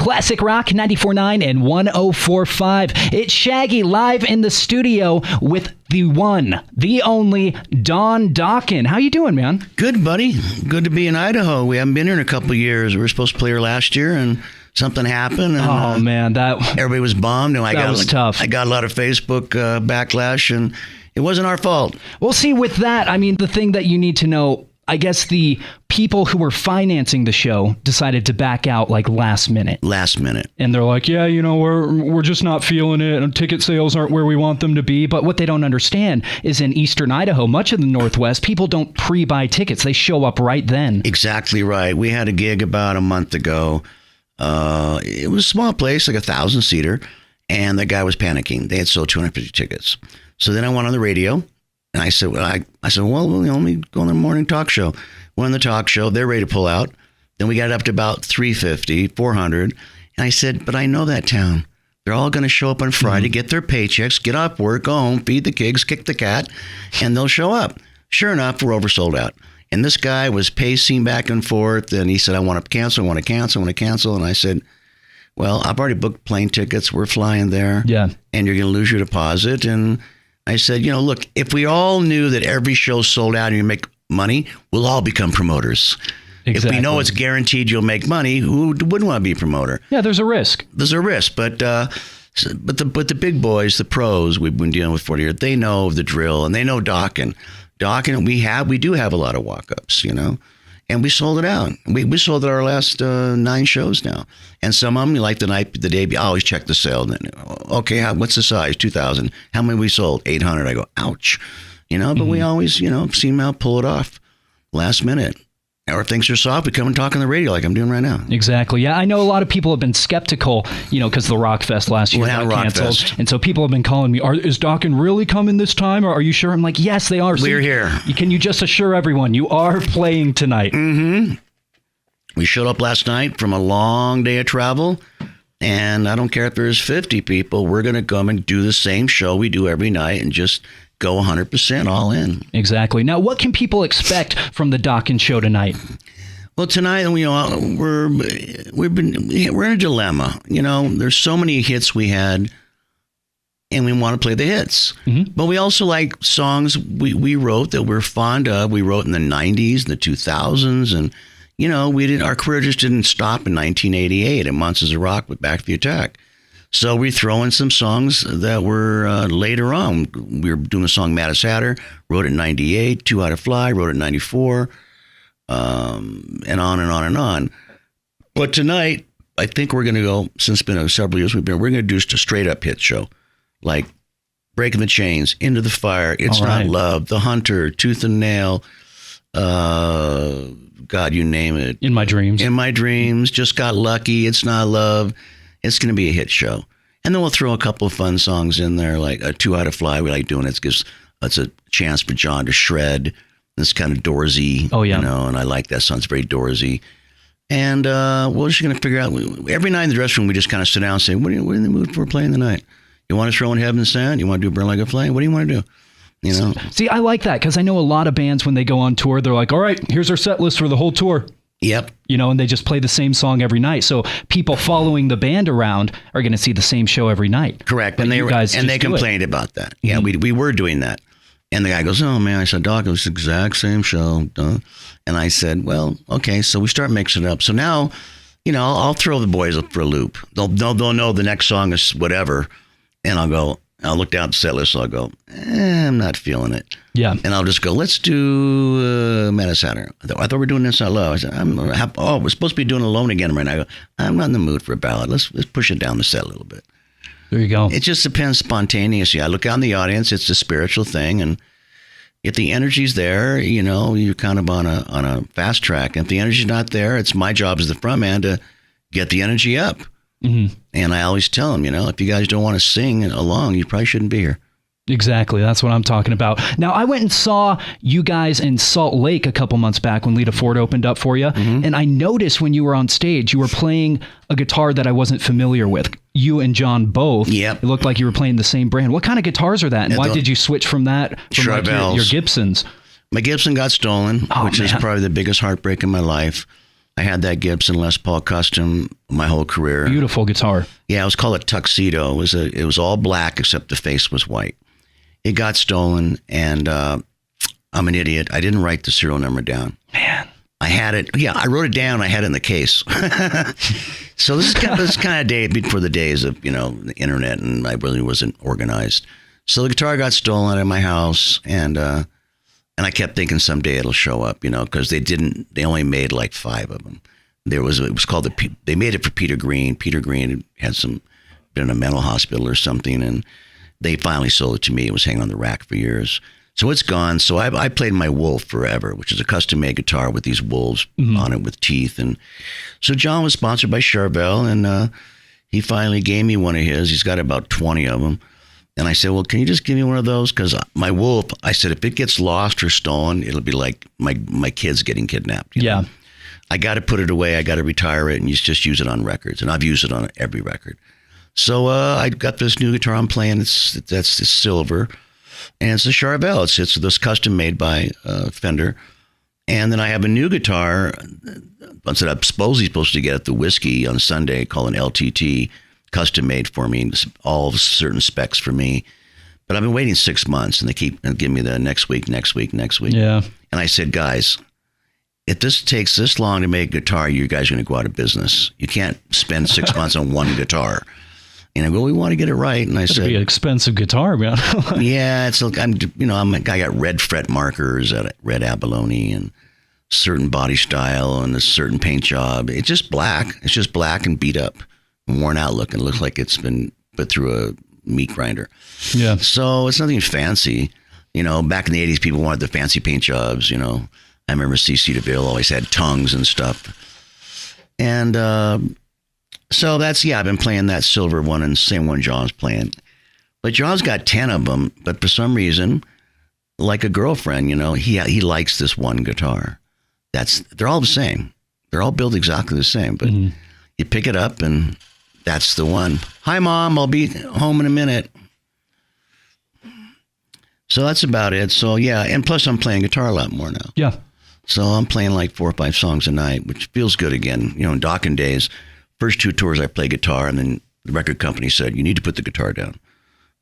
Classic Rock 94.9 and 104.5. It's Shaggy live in the studio with the one, the only Don Dokken. How you doing, man? Good, buddy. Good to be in Idaho. We haven't been here in a couple of years. We were supposed to play here last year, and something happened. And, man, everybody was bummed. And that was tough. I got a lot of Facebook backlash, and it wasn't our fault. Well, see, with that, I mean, the thing that you need to know, I guess the people who were financing the show decided to back out like last minute. And they're like, yeah, you know, we're just not feeling it. And ticket sales aren't where we want them to be. But what they don't understand is in eastern Idaho, much of the Northwest, people don't pre-buy tickets. They show up right then. Exactly right. We had a gig about a month ago. It was a small place, like 1,000-seater. And the guy was panicking. They had sold 250 tickets. So then I went on the radio. And I said, well, let me go on the morning talk show. Went on the talk show. They're ready to pull out. Then we got it up to about 350, 400. And I said, but I know that town. They're all going to show up on Friday, get their paychecks, get off work, go home, feed the kids, kick the cat, and they'll show up. Sure enough, we're oversold out. And this guy was pacing back and forth. And he said, I want to cancel. And I said, well, I've already booked plane tickets. We're flying there. Yeah. And you're going to lose your deposit. And I said, you know, look, if we all knew that every show sold out and you make money, we'll all become promoters. Exactly. If we know it's guaranteed you'll make money, who wouldn't want to be a promoter? Yeah, there's a risk. But the big boys, the pros we've been dealing with for years, they know the drill and they know Dokken. We do have a lot of walk-ups, you know. And we sold it out. We sold out our last 9 shows now. And some of them, like the day, I always check the sale. Okay, what's the size? 2,000. How many we sold? 800. I go, ouch. You know, but we always, you know, seem to pull it off last minute. Or if things are soft, we come and talk on the radio like I'm doing right now. Exactly. Yeah, I know a lot of people have been skeptical, you know, because the Rock Fest last year got canceled. And so people have been calling me, is Dokken really coming this time? Or are you sure? I'm like, yes, they are. We're here. Can you just assure everyone you are playing tonight? Mm-hmm. We showed up last night from a long day of travel. And I don't care if there's 50 people. We're going to come and do the same show we do every night and just go 100% all in. Exactly. Now, what can people expect from the Dokken show tonight? Well, tonight, you know, we're in a dilemma. You know, there's so many hits we had, and we want to play the hits. Mm-hmm. But we also like songs we wrote that we're fond of. We wrote in the 90s, the 2000s, and you know, our career just didn't stop in 1988 at Monsters of Rock with Back to the Attack. So we throw in some songs that were later on. We were doing the song Mad as Hatter, wrote it in 98, Too High to Fly, wrote it in 94, and on and on and on. But tonight, I think we're going to go, since it's been several years, we're going to do just a straight up hit show. Like Breaking the Chains, Into the Fire, It's Not Love, The Hunter, Tooth and Nail, God, you name it. In My Dreams, Just Got Lucky, It's Not Love. It's going to be a hit show. And then we'll throw a couple of fun songs in there, like Too High to Fly. We like doing it. It's a chance for John to shred. It's kind of Doorsy. Oh, yeah. You know, and I like that song. It's very Doorsy. And we're just going to figure out, every night in the dressing room, we just kind of sit down and say, what are you in the mood for playing tonight? You want to throw in Heaven and Sand? You want to do Burn Like a Flame? What do you want to do? You know? See, I like that because I know a lot of bands, when they go on tour, they're like, all right, here's our set list for the whole tour. Yep. You know, and they just play the same song every night. So people following the band around are going to see the same show every night. Correct. But they complained about that. Yeah, mm-hmm. we were doing that. And the guy goes, oh, man. I said, Doc, it was the exact same show. Duh. And I said, well, okay. So we start mixing it up. So now, you know, I'll throw the boys up for a loop. They'll know the next song is whatever. And I'll look down at the set list. So I'll go, I'm not feeling it. Yeah. And I'll just go, let's do Mad as Hatter. I thought we were doing This Not Love. I said, we're supposed to be doing Alone Again right now. I go, I'm not in the mood for a ballad. Let's push it down the set a little bit. There you go. It just depends spontaneously. I look out in the audience. It's a spiritual thing. And if the energy's there, you know, you're kind of on a fast track. And if the energy's not there, it's my job as the front man to get the energy up. Mm-hmm. And I always tell them, you know, if you guys don't want to sing along, you probably shouldn't be here. Exactly. That's what I'm talking about. Now, I went and saw you guys in Salt Lake a couple months back when Lita Ford opened up for you. Mm-hmm. And I noticed when you were on stage, you were playing a guitar that I wasn't familiar with. You and John both. Yep. It looked like you were playing the same brand. What kind of guitars are that? And why did you switch from that from like your Gibsons? My Gibson got stolen, which is probably the biggest heartbreak in my life. I had that Gibson Les Paul Custom my whole career. Beautiful guitar. Yeah, it was called a Tuxedo. It was all black except the face was white. It got stolen, and I'm an idiot. I didn't write the serial number down. Man. I had it. Yeah, I wrote it down. I had it in the case. So this is kind of day before the days of, the internet, and I really wasn't organized. So the guitar got stolen out of my house, and I kept thinking someday it'll show up, because they only made like 5 of them. It was called they made it for Peter Green. Peter Green had been in a mental hospital or something, and they finally sold it to me. It was hanging on the rack for years. So it's gone. So I played my Wolf forever, which is a custom-made guitar with these wolves on it with teeth. And so John was sponsored by Charvel, and he finally gave me one of his. He's got about 20 of them. And I said, well, can you just give me one of those? Because my Wolf, I said, if it gets lost or stolen, it'll be like my kids getting kidnapped. Yeah. I got to put it away. I got to retire it and just use it on records. And I've used it on every record. So I got this new guitar I'm playing. That's silver. And it's a Charvel. It's this custom made by Fender. And then I have a new guitar that I'm supposed to get at the Whiskey on Sunday called an LTT, custom made for me, all certain specs for me. But I've been waiting 6 months, and they keep giving me the next week. Yeah. And I said, guys, if this takes this long to make a guitar, you guys are going to go out of business. You can't spend 6 months on one guitar. And I go, we want to get it right. And I said, it'd be an expensive guitar, man. Yeah, I got red fret markers at red abalone and certain body style and a certain paint job. It's just black. It's just black and beat up, and worn out looking. It looks like it's been put through a meat grinder. Yeah. So it's nothing fancy. Back in the 80s, people wanted the fancy paint jobs. I remember CC DeVille always had tongues and stuff. And so I've been playing that silver one and the same one John's playing. But John's got 10 of them, but for some reason, like a girlfriend, he likes this one guitar. They're all the same. They're all built exactly the same, but you pick it up and that's the one. Hi, Mom, I'll be home in a minute. So that's about it. So yeah, and plus I'm playing guitar a lot more now. Yeah. So I'm playing like 4 or 5 songs a night, which feels good again. In Dokken days, first 2 tours I played guitar, and then the record company said, you need to put the guitar down.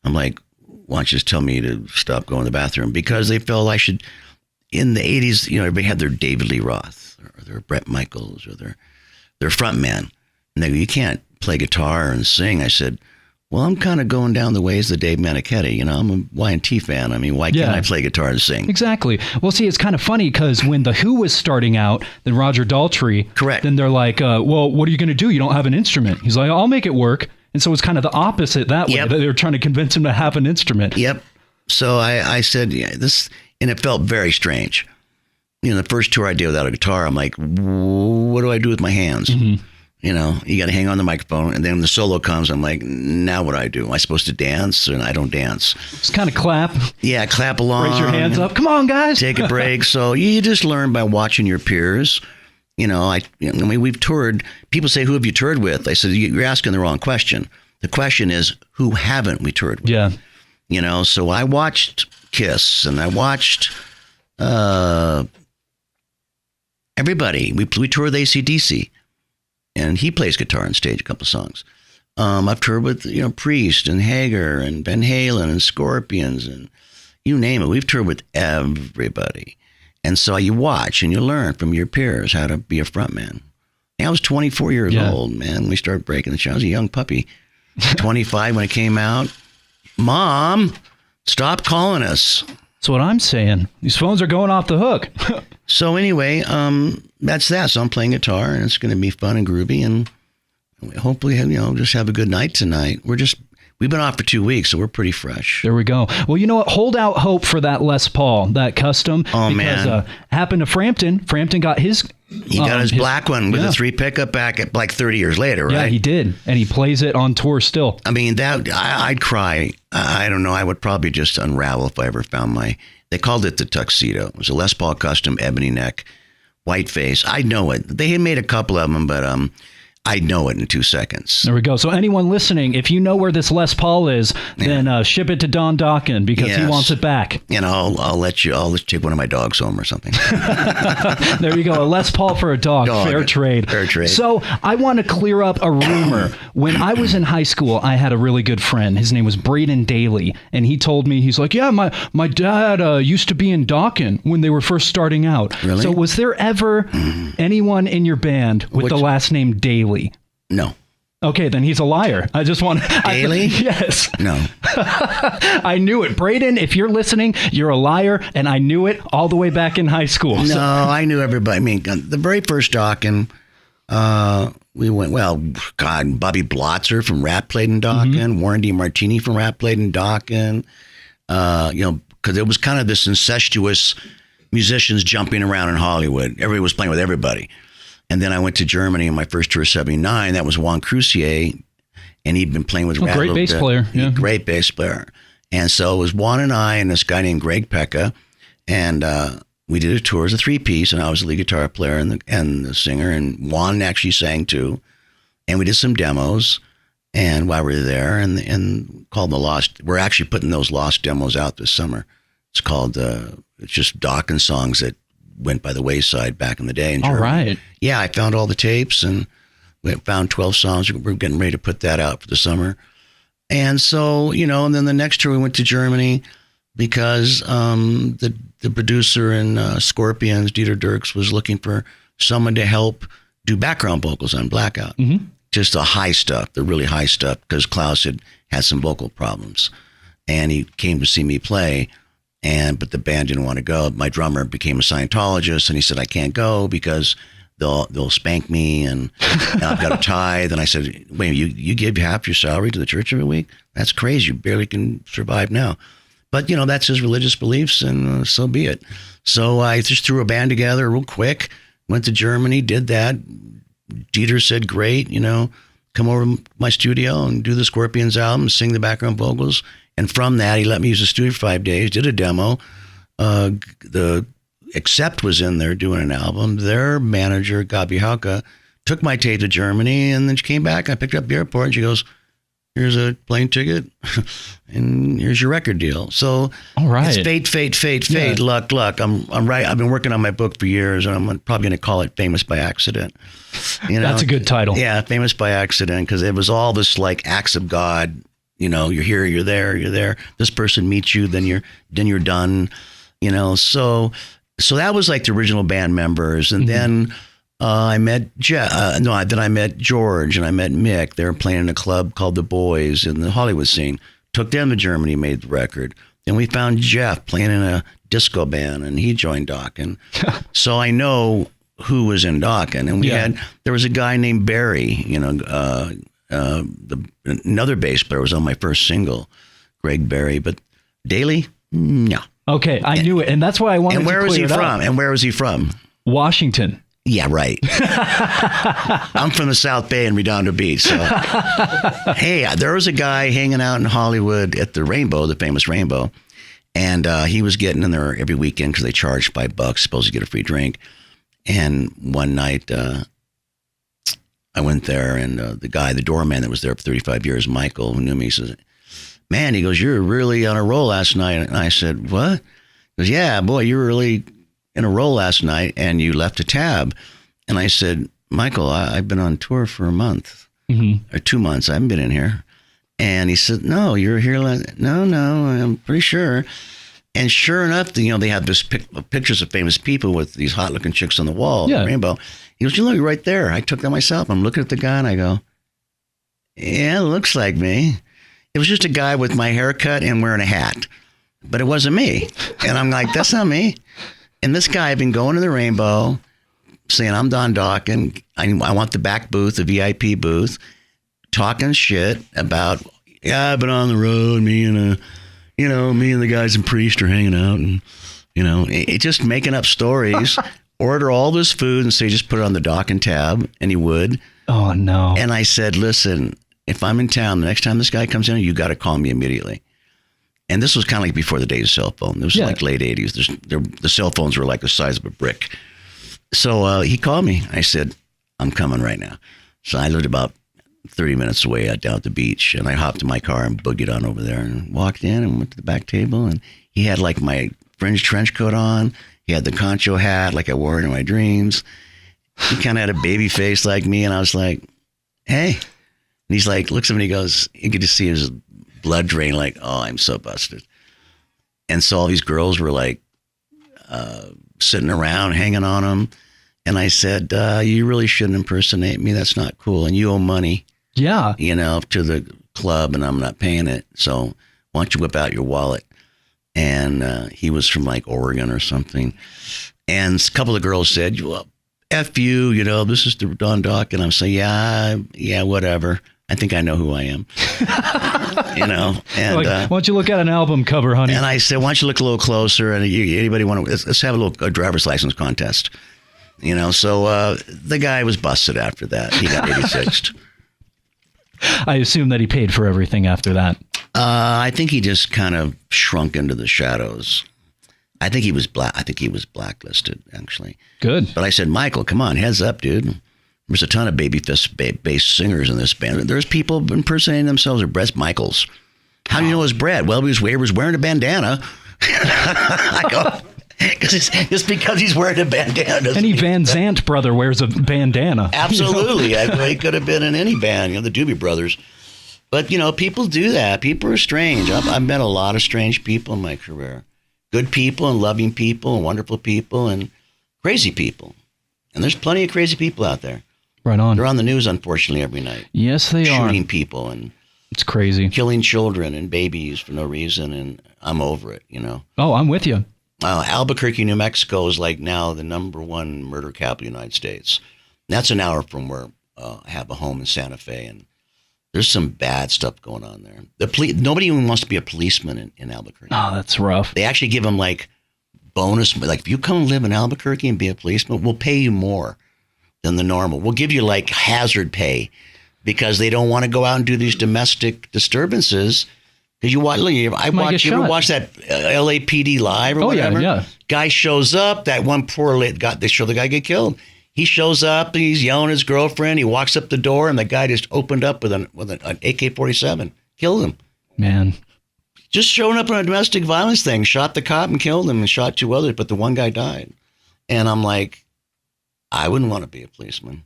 I'm like, why don't you just tell me to stop going to the bathroom? Because they felt I should, in the 80s, everybody had their David Lee Roth or their Bret Michaels or their front man. And they go, you can't play guitar and sing. I said, well, I'm kind of going down the ways of Dave Manichetti. I'm a Y&T fan. I mean, why can't I play guitar and sing? Exactly. Well, see, it's kind of funny because when The Who was starting out, then Roger Daltrey, correct. Then they're like, well, what are you going to do? You don't have an instrument. He's like, I'll make it work. And so it's kind of the opposite that way. They were trying to convince him to have an instrument. Yep. So I said, this, and it felt very strange. The first tour I did without a guitar, I'm like, what do I do with my hands? Mm-hmm. You got to hang on the microphone, and then when the solo comes, I'm like, now what do I do? Am I supposed to dance? And I don't dance. Just kind of clap. Yeah, clap along. Raise your hands up. Come on, guys. Take a break. So you just learn by watching your peers. We've toured. People say, who have you toured with? I said, you're asking the wrong question. The question is, who haven't we toured with? Yeah. So I watched Kiss, and I watched everybody. We toured with AC/DC. And he plays guitar on stage, a couple of songs. I've toured with, Priest and Hager and Van Halen and Scorpions and you name it. We've toured with everybody. And so you watch and you learn from your peers how to be a frontman. I was 24 years old, man. We started breaking the show. I was a young puppy. 25 when it came out. Mom, stop calling us. That's what I'm saying. These phones are going off the hook. So anyway, that's that. So I'm playing guitar, and it's going to be fun and groovy, and hopefully, just have a good night tonight. We've been off for 2 weeks, so we're pretty fresh. There we go. Well, you know what? Hold out hope for that Les Paul, that custom. Oh, because, man. Happened to Frampton. Frampton got his... He got his black one with a 3 pickup back at like 30 years later, right? Yeah, he did. And he plays it on tour still. I mean, I'd cry. I don't know. I would probably just unravel if I ever found they called it the Tuxedo. It was a Les Paul custom, ebony neck, white face. I know it. They had made a couple of them, but I know it in 2 seconds. There we go. So anyone listening, if you know where this Les Paul is, then ship it to Don Dokken because he wants it back. And I'll let you take one of my dogs home or something. There you go. A Les Paul for a dog. Fair trade. Fair trade. So I want to clear up a rumor. When I was in high school, I had a really good friend. His name was Braden Daly. And he told me, he's like, yeah, my dad used to be in Dokken when they were first starting out. Really? So was there ever anyone in your band with the last name Daly? No. Okay, then he's a liar. I just want Daly? Yes. No. I knew it. Braden, if you're listening, you're a liar, and I knew it all the way back in high school. No, I knew everybody. I mean, the very first Dokken, we went, Bobby Blotzer from Rat played in Dokken, Warren D. Martini from Rat played in Dokken, because it was kind of this incestuous musicians jumping around in Hollywood. Everybody was playing with everybody. And then I went to Germany on my first tour, 79. That was Juan Crucier, and he'd been playing with Rat. Great bass player. Yeah. Great bass player. And so it was Juan and I and this guy named Greg Pekka, and we did a tour as a 3-piece, and I was the lead guitar player and the singer, and Juan actually sang too. And we did some demos, and while we were there, and called the Lost. We're actually putting those Lost demos out this summer. It's called it's just Dokken songs that went by the wayside back in the day in Germany. All right. Yeah, I found all the tapes, and we found 12 songs. We're getting ready to put that out for the summer. And so, and then the next tour we went to Germany because the producer in Scorpions, Dieter Dierks, was looking for someone to help do background vocals on Blackout. Mm-hmm. Just the high stuff, the really high stuff, because Klaus had some vocal problems. And he came to see me play. But the band didn't want to go. My drummer became a Scientologist, and he said, I can't go because they'll spank me, and I've got a tithe. And I said, wait, you give half your salary to the church every week? That's crazy. You barely can survive now. But, that's his religious beliefs, and so be it. So I just threw a band together real quick, went to Germany, did that. Dieter said, great, come over to my studio and do the Scorpions album, sing the background vocals. And from that, he let me use the studio for 5 days, did a demo. The Accept was in there doing an album. Their manager, Gabi Hauke, took my tape to Germany, and then she came back. I picked her up at the airport, and she goes, here's a plane ticket, and here's your record deal. So all right. It's fate, luck. I'm right. I've been working on my book for years, and I'm probably going to call it Famous by Accident. That's a good title. Yeah, Famous by Accident, because it was all this like acts of God. You're here, you're there. This person meets you, then you're done. So that was like the original band members, and then I met then I met George and I met Mick. They were playing in a club called The Boys in the Hollywood scene. Took them to Germany, made the record. Then we found Jeff playing in a disco band, and he joined Dokken. So I know who was in Dokken, and there was a guy named Barry, another bass player was on my first single, Greg Barry, but Daly, no. Okay, I knew it, and that's why I wanted to clear it up. And where was he from? Washington. Yeah, right. I'm from the South Bay in Redondo Beach. So, hey, there was a guy hanging out in Hollywood at the Rainbow, the famous Rainbow, and he was getting in there every weekend because they charged $5, supposed to get a free drink. And one night, I went there, and the doorman that was there for 35 years, Michael, who knew me, says, man, he goes, you were really on a roll last night. And I said, what? He goes, yeah, boy, you were really in a roll last night, and you left a tab. And I said, Michael, I've been on tour for a month or 2 months. I haven't been in here. And he said, no, you were here. No, I'm pretty sure. And sure enough, they have this pictures of famous people with these hot looking chicks on the wall, the Rainbow. He goes, you're right there. I took that myself. I'm looking at the guy, and I go, yeah, it looks like me. It was just a guy with my haircut and wearing a hat, but it wasn't me. And I'm like, that's not me. And this guy had been going to the Rainbow saying, I'm Don Dokken. I want the back booth, the VIP booth, talking shit about, I've been on the road. Me and the guys in Priest are hanging out, and, it just making up stories, order all this food and say, just put it on the Dokken tab. And he would. Oh, no. And I said, listen, if I'm in town, the next time this guy comes in, you got to call me immediately. And this was kind of like before the days of cell phone. It was like late 80s. The cell phones were like the size of a brick. So he called me. I said, I'm coming right now. So I lived about 30 minutes away down at the beach, and I hopped in my car and boogied on over there and walked in and went to the back table, and he had like my fringe trench coat on. He had the concho hat like I wore it in my dreams. He kind of had a baby face like me, and I was like, hey. And he's like, looks at me and he goes, you could just see his blood drain, like, oh, I'm so busted. And so all these girls were like sitting around, hanging on him. And I said, you really shouldn't impersonate me. That's not cool. And you owe money. Yeah. To the club, and I'm not paying it. So why don't you whip out your wallet? And he was from like Oregon or something. And a couple of girls said, well, F you, this is the Don Dokken. I'm saying, yeah, whatever. I think I know who I am. And why don't you look at an album cover, honey? And I said, why don't you look a little closer? And anybody want to, let's have a driver's license contest. So the guy was busted after that. He got 86'd. I assume that he paid for everything after that. I think he just kind of shrunk into the shadows. I think he was blacklisted, actually. Good. But I said, Michael, come on, heads up, dude. There's a ton of bass singers in this band. There's people impersonating themselves or Brett Michaels. How do you know it was Brett? Well, he was wearing a bandana. I go, just because he's wearing a bandana. Any Van Zandt brother wears a bandana. Absolutely. He could have been in any band, the Doobie Brothers. But, people do that. People are strange. I've met a lot of strange people in my career. Good people and loving people and wonderful people and crazy people. And there's plenty of crazy people out there. Right on. They're on the news, unfortunately, every night. Yes, they are. Shooting people and it's crazy. Killing children and babies for no reason. And I'm over it, Oh, I'm with you. Albuquerque, New Mexico is like now the #1 murder capital of the United States. And that's an hour from where I have a home in Santa Fe. And there's some bad stuff going on there. Nobody even wants to be a policeman in Albuquerque. Oh, that's rough. They actually give them like bonus, like if you come live in Albuquerque and be a policeman, we'll pay you more than the normal. We'll give you like hazard pay because they don't want to go out and do these domestic disturbances. Because you watch, you ever watch that LAPD live or whatever? Yeah. Guy shows up, that one poor they show the guy get killed. He shows up and he's yelling at his girlfriend. He walks up the door and the guy just opened up with an AK-47, killed him. Man. Just showing up on a domestic violence thing, shot the cop and killed him and shot 2 others, but the one guy died. And I'm like, I wouldn't want to be a policeman.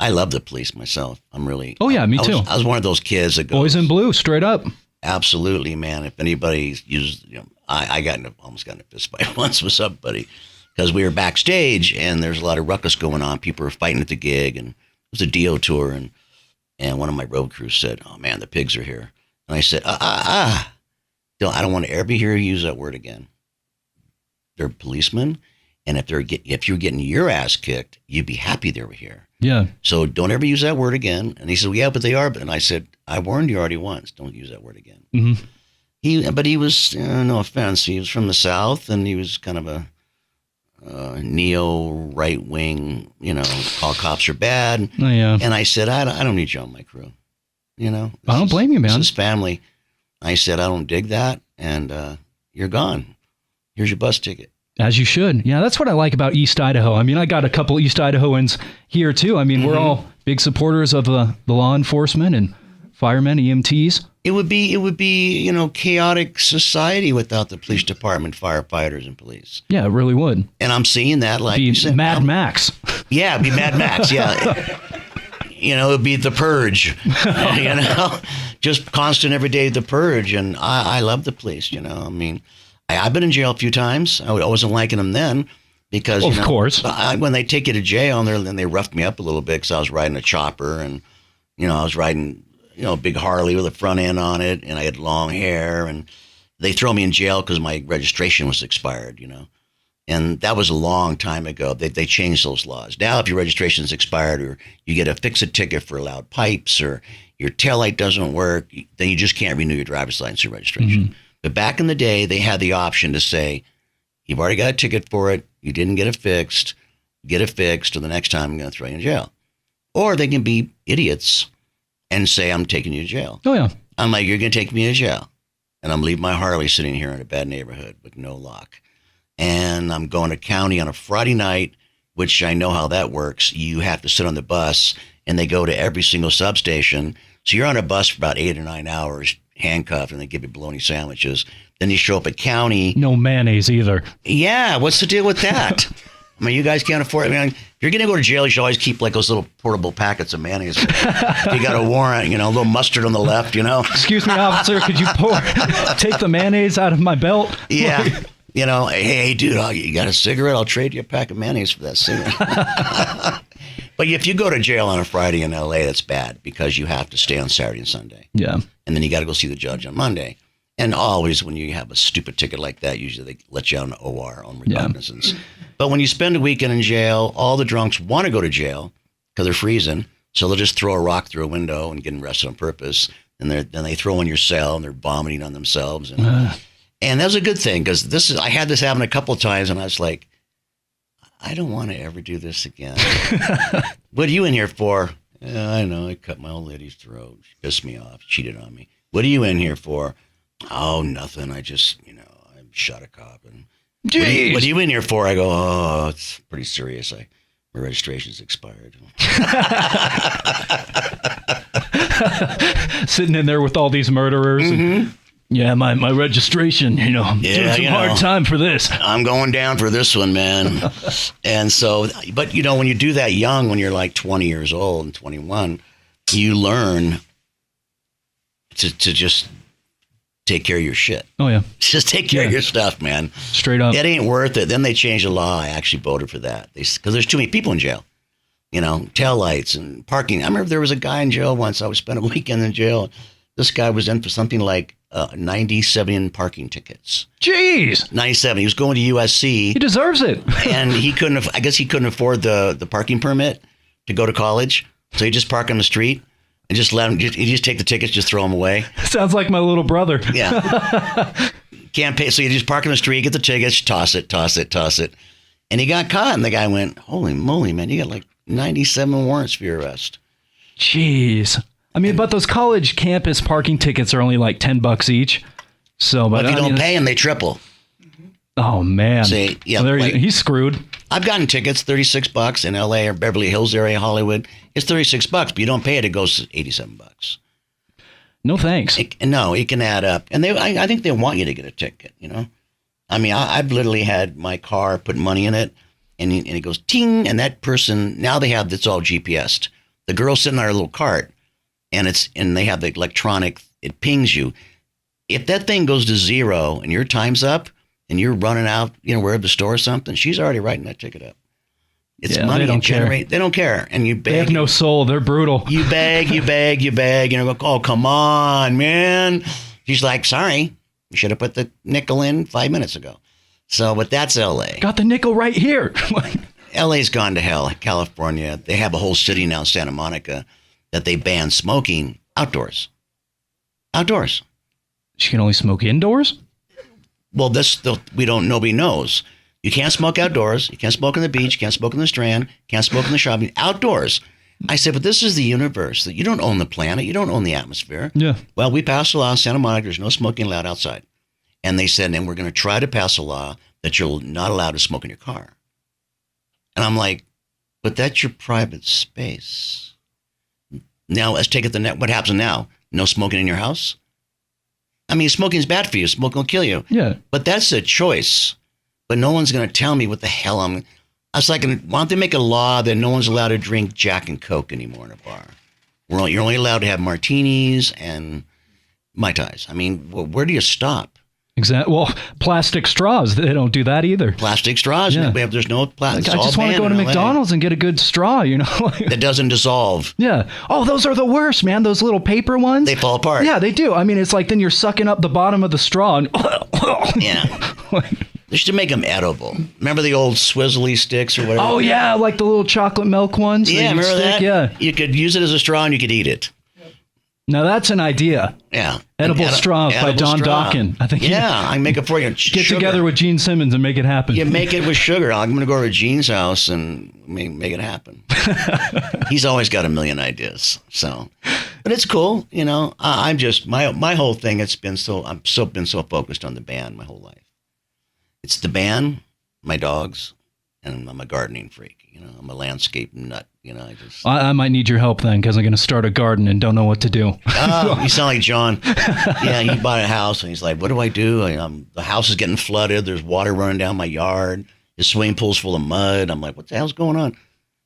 I love the police myself. I'm really. Oh, yeah, me too. I was one of those kids that goes. Boys in blue, straight up. Absolutely, man. If anybody used, I almost got in a fist fight once with somebody because we were backstage and there's a lot of ruckus going on. People were fighting at the gig and it was a Dio tour. And one of my road crews said, oh, man, the pigs are here. And I said, I don't want to ever hear you use that word again. They're policemen. And if you're getting your ass kicked, you'd be happy they were here. Yeah. So don't ever use that word again. And he said, well, yeah, but they are. And I said, I warned you already once. Don't use that word again. Mm-hmm. He was, no offense, he was from the South and he was kind of a neo right wing, all cops are bad. Oh, yeah. And I said, I don't need you on my crew. I don't blame you, man. This is family. I said, I don't dig that. And you're gone. Here's your bus ticket. As you should. Yeah, that's what I like about East Idaho. I mean, I got a couple East Idahoans here, too. I mean, we're all big supporters of the law enforcement and firemen, EMTs. It would be, chaotic society without the police department, firefighters, and police. Yeah, it really would. And I'm seeing that like be you said, Mad Max. Yeah, it'd be Mad Max, yeah. It'd be The Purge, just constant every day The Purge. And I love the police, I mean, I've been in jail a few times. I wasn't liking them then because, of course, when they take you to jail and then they roughed me up a little bit because I was riding a chopper and, I was riding, a big Harley with a front end on it and I had long hair and they throw me in jail because my registration was expired, And that was a long time ago. They changed those laws. Now, if your registration is expired or you get a fix-it ticket for loud pipes or your taillight doesn't work, then you just can't renew your driver's license or registration. Mm-hmm. But back in the day, they had the option to say, you've already got a ticket for it. You didn't get it fixed, or the next time I'm going to throw you in jail. Or they can be idiots and say, I'm taking you to jail. Oh, yeah. I'm like, you're going to take me to jail. And I'm leaving my Harley sitting here in a bad neighborhood with no lock. And I'm going to county on a Friday night, which I know how that works. You have to sit on the bus and they go to every single substation. So you're on a bus for about 8 or 9 hours, handcuffed, and they give you bologna sandwiches. Then you show up at county. No mayonnaise either. Yeah, what's the deal with that? I mean, you guys can't afford it. I mean, if you're going to go to jail, you should always keep like those little portable packets of mayonnaise. If you got a warrant, a little mustard on the left, Excuse me, officer, could you take the mayonnaise out of my belt? Yeah. Hey, dude, you got a cigarette? I'll trade you a pack of mayonnaise for that cigarette. But if you go to jail on a Friday in L.A., that's bad because you have to stay on Saturday and Sunday. Yeah. And then you got to go see the judge on Monday. And always when you have a stupid ticket like that, usually they let you out on OR on recognizance. Yeah. But when you spend a weekend in jail, all the drunks want to go to jail because they're freezing. So they'll just throw a rock through a window and get arrested on purpose. And then they throw in your cell and they're vomiting on themselves. And that was a good thing because I had this happen a couple of times and I was like, I don't want to ever do this again. What are you in here for? I know, I cut my old lady's throat. She pissed me off, cheated on me. What are you in here for? Oh, nothing. I just, I shot a cop. And what are you in here for? I go, oh, it's pretty serious. My registration's expired. Sitting in there with all these murderers. Mm-hmm. Yeah, my registration, doing some hard time for this. I'm going down for this one, man. And so, but when you do that young, when you're like 20 years old and 21, you learn to just take care of your shit. Oh, yeah. Just take care of your stuff, man. Straight up. It ain't worth it. Then they changed the law. I actually voted for that because there's too many people in jail. Tail lights and parking. I remember there was a guy in jail once. I was spent a weekend in jail. This guy was in for something like 97 parking tickets. Jeez. 97. He was going to USC. He deserves it. And he couldn't afford the parking permit to go to college. So he just parked on the street and just let him, he just take the tickets, just throw them away. Sounds like my little brother. Yeah. Can't pay. So you just park on the street, get the tickets, toss it. And he got caught. And the guy went, holy moly, man, you got like 97 warrants for your arrest. Jeez. I mean, but those college campus parking tickets are only like $10 each. So, but if you don't pay them, they triple. Oh man! See, yeah, well, he's screwed. I've gotten tickets $36 in L.A. or Beverly Hills area, Hollywood. It's $36, but you don't pay it, it goes to $87. No thanks. It can add up, and I think they want you to get a ticket. I mean, I've literally had my car put money in it, and it goes ting, and that person now it's all GPSed. The girl's sitting on her little cart. And they have the electronic, it pings you. If that thing goes to 0 and your time's up and you're running out, wherever the store or something, she's already writing that ticket up. It's money. They don't care. They don't care. And you beg. They have no soul. They're brutal. You beg. Go, oh, come on, man. She's like, sorry, you should have put the nickel in 5 minutes ago. So, but that's L.A. Got the nickel right here. L.A.'s gone to hell. California, they have a whole city now, Santa Monica, that they ban smoking outdoors. Outdoors. She can only smoke indoors? Well, nobody knows. You can't smoke outdoors. You can't smoke on the beach. You can't smoke on the strand. You can't smoke in the shopping. Outdoors. I said, but this is the universe. You don't own the planet. You don't own the atmosphere. Yeah. Well, we passed a law in Santa Monica. There's no smoking allowed outside. And they said, and we're going to try to pass a law that you're not allowed to smoke in your car. And I'm like, but that's your private space. Now let's take it what happens now? No smoking in your house? I mean, smoking is bad for you. Smoking will kill you. Yeah. But that's a choice. But no one's going to tell me what the hell I was like, why don't they make a law that no one's allowed to drink Jack and Coke anymore in a bar? You're only allowed to have martinis and Mai Tais. I mean, where do you stop? Exactly. Well, plastic straws, they don't do that either. Plastic straws. Yeah. There's no plastic. I just want to go to McDonald's and get a good straw, That doesn't dissolve. Yeah. Oh, those are the worst, man. Those little paper ones. They fall apart. Yeah, they do. I mean, it's like then you're sucking up the bottom of the straw. And yeah. They should make them edible. Remember the old swizzly sticks or whatever? Oh, yeah, like the little chocolate milk ones. Yeah, remember that? Yeah. You could use it as a straw and you could eat it. Now that's an idea. Yeah. Edible straws by Don Dokken. I think. Yeah, I can make it for you. Get together with Gene Simmons and make it happen. You make it with sugar. I'm going to go over to Gene's house and make it happen. He's always got a million ideas. So, but it's cool. I'm just, my whole thing, I've been so focused on the band my whole life. It's the band, my dogs, and I'm a gardening freak. I'm a landscape nut. I might need your help then, because I'm going to start a garden and don't know what to do. Oh, you sound like John. Yeah, he bought a house and he's like, what do I do? The house is getting flooded. There's water running down my yard. His swimming pool's full of mud. I'm like, what the hell's going on?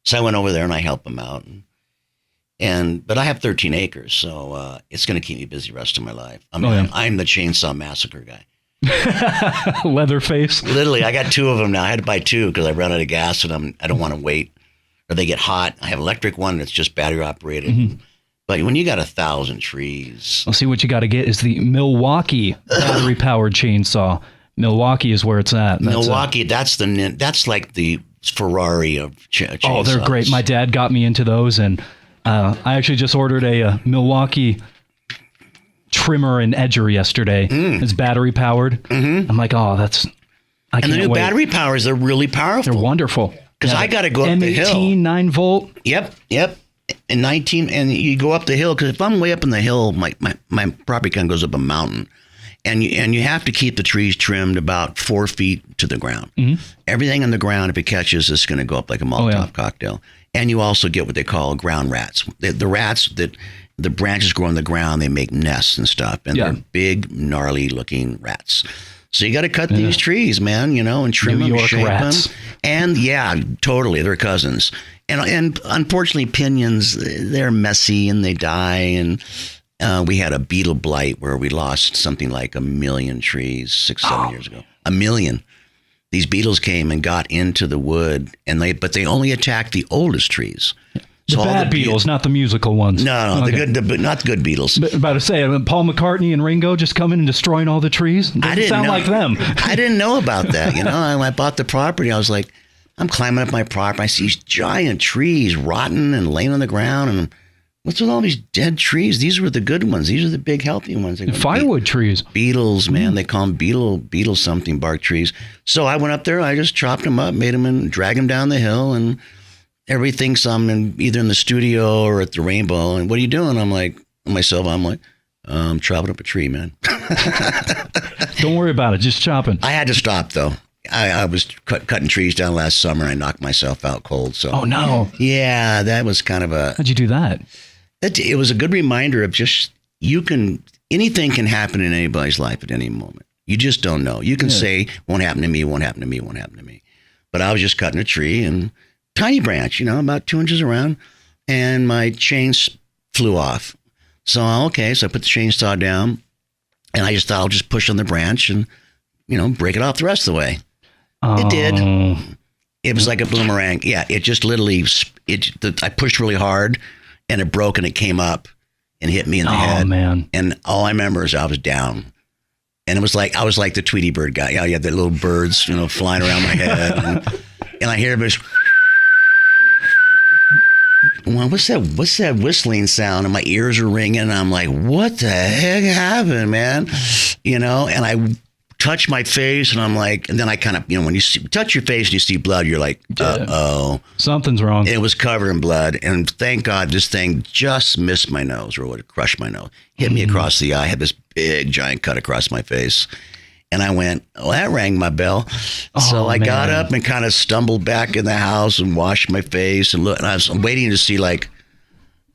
So I went over there and I helped him out. But I have 13 acres, so it's going to keep me busy the rest of my life. I'm the chainsaw massacre guy. Leatherface. Literally, I got 2 of them now. I had to buy 2 because I ran out of gas and I don't want to wait. Or they get hot. I have an electric one that's just battery operated. Mm-hmm. But when you got 1,000 trees. I'll see what you got to get is the Milwaukee battery powered chainsaw. Milwaukee is where it's at. Milwaukee, that's like the Ferrari of chainsaws. Oh, they're great. My dad got me into those, and I actually just ordered a Milwaukee trimmer and edger yesterday. It's battery powered. Mm-hmm. I'm like, oh, I can't the new wait. battery powers, they're really powerful. They're wonderful. Because I got to go up the hill. M18, 9 volt. Yep. And 19, and you go up the hill, because if I'm way up in the hill, my property kind of goes up a mountain. And you have to keep the trees trimmed about 4 feet to the ground. Mm-hmm. Everything on the ground, if it catches, is going to go up like a Molotov cocktail. And you also get what they call ground rats. The rats that the branches grow on the ground, they make nests and stuff. And they're big, gnarly looking rats. So you got to cut these trees, man, and trim them, shape them. And yeah, totally, they're cousins. And unfortunately, pinyons, they're messy and they die. And we had a beetle blight where we lost something like 1 million trees 6-7 years ago. 1 million. These beetles came and got into the wood, but they only attacked the oldest trees. The bad Beatles, not the musical ones. No, okay. Not the good Beatles. But about to say, Paul McCartney and Ringo just coming and destroying all the trees. I didn't sound know, like them. I didn't know about that. I bought the property. I was like, I'm climbing up my property. I see these giant trees rotten and laying on the ground. And what's with all these dead trees? These were the good ones. These are the big healthy ones. Firewood trees. Beetles, man. They call them beetle something bark trees. So I went up there. I just chopped them up, made them and dragged them down the hill, and everybody thinks I'm either in the studio or at the Rainbow. And what are you doing? I'm like, I'm chopping up a tree, man. Don't worry about it. Just chopping. I had to stop, though. I was cutting trees down last summer. I knocked myself out cold. So. Oh, no. Yeah, that was kind of a... How'd you do that? It was a good reminder of just, anything can happen in anybody's life at any moment. You just don't know. You can say, won't happen to me, won't happen to me, won't happen to me. But I was just cutting a tree and... tiny branch, about 2 inches around, and my chain flew off. So I put the chainsaw down, and I just thought I'll just push on the branch and, break it off the rest of the way. It did. It was like a boomerang. Yeah, it just literally, I pushed really hard, and it broke, and it came up and hit me in the head. Oh, man. And all I remember is I was down. And it was like, I was like the Tweety Bird guy. You had the little birds, flying around my head. And I hear this... Well, what's that whistling sound? And my ears are ringing. And I'm like, what the heck happened, man? And I touch my face, and I'm like, and then I kind of, when you touch your face and you see blood, you're like, uh-oh. Something's wrong. It was covered in blood. And thank God this thing just missed my nose, or would have crushed my nose. Hit me across the eye. I had this big, giant cut across my face. And I went, well, that rang my bell. So I got up and kind of stumbled back in the house and washed my face and looked. And I was waiting to see, like,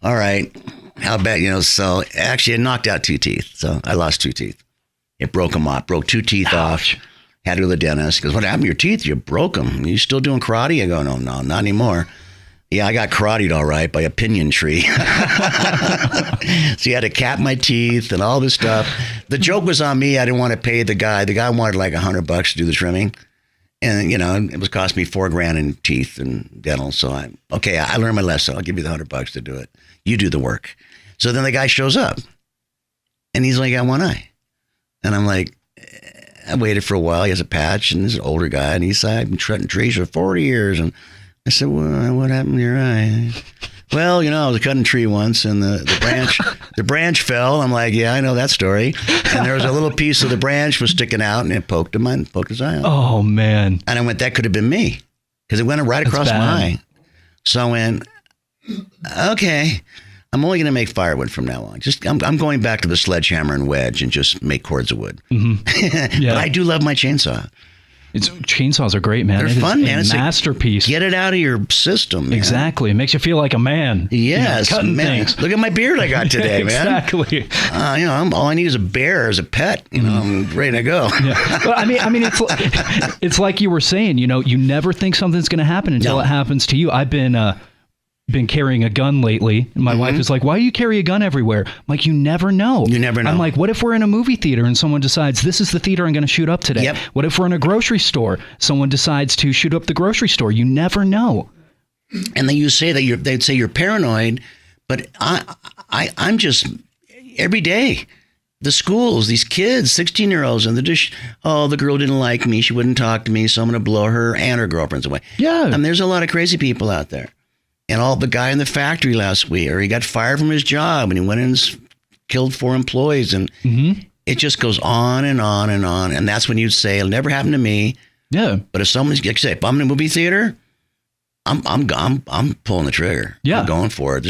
all right, how bad, So actually, it knocked out 2 teeth. So I lost 2 teeth. It broke them off, broke 2 teeth off. Had to go to the dentist. Because what happened to your teeth? You broke them. You still doing karate? I go, no, not anymore. Yeah, I got karate'd all right by a pinyon tree. So you had to cap my teeth and all this stuff. The joke was on me. I didn't want to pay the guy. The guy wanted like $100 to do the trimming. And, it was cost me $4,000 in teeth and dental. So I learned my lesson. I'll give you the $100 to do it. You do the work. So then the guy shows up and he's like, I got one eye. And I'm like, I waited for a while. He has a patch, and he's an older guy. And he said, I've been cutting trees for 40 years. And I said, well, what happened to your eye? Well, I was cutting a tree once, and the branch fell. I'm like, yeah, I know that story. And there was a little piece of the branch was sticking out, and it poked his eye out. Oh, man. And I went, that could have been me, because it went right across my eye. So I went, okay, I'm only going to make firewood from now on. I'm going back to the sledgehammer and wedge and just make cords of wood. Mm-hmm. Yeah. But I do love my chainsaw. Chainsaws are great, man. They're fun, man. It's a masterpice. Get it out of your system, man. Exactly. It makes you feel like a man. Yes, cutting man. things. Look at my beard I got today, man. Exactly. All I need is a bear as a pet. I'm ready to go. Yeah. Well, I mean, it's like you were saying. You never think something's going to happen until it happens to you. I've been carrying a gun lately. My wife is like, why do you carry a gun everywhere? I'm like, you never know. You never know. I'm like, what if we're in a movie theater and someone decides this is the theater I'm going to shoot up today? Yep. What if we're in a grocery store? Someone decides to shoot up the grocery store. You never know. And then they'd say you're paranoid, but I'm just every day. The schools, these kids, 16-year-olds, and the girl didn't like me. She wouldn't talk to me, so I'm going to blow her and her girlfriends away. Yeah. And there's a lot of crazy people out there. And the guy in the factory last week, or he got fired from his job and he went in and killed 4 employees. And it just goes on and on and on. And that's when you'd say, it'll never happen to me. Yeah. But if if I'm in a movie theater, I'm pulling the trigger. Yeah. I'm going for it.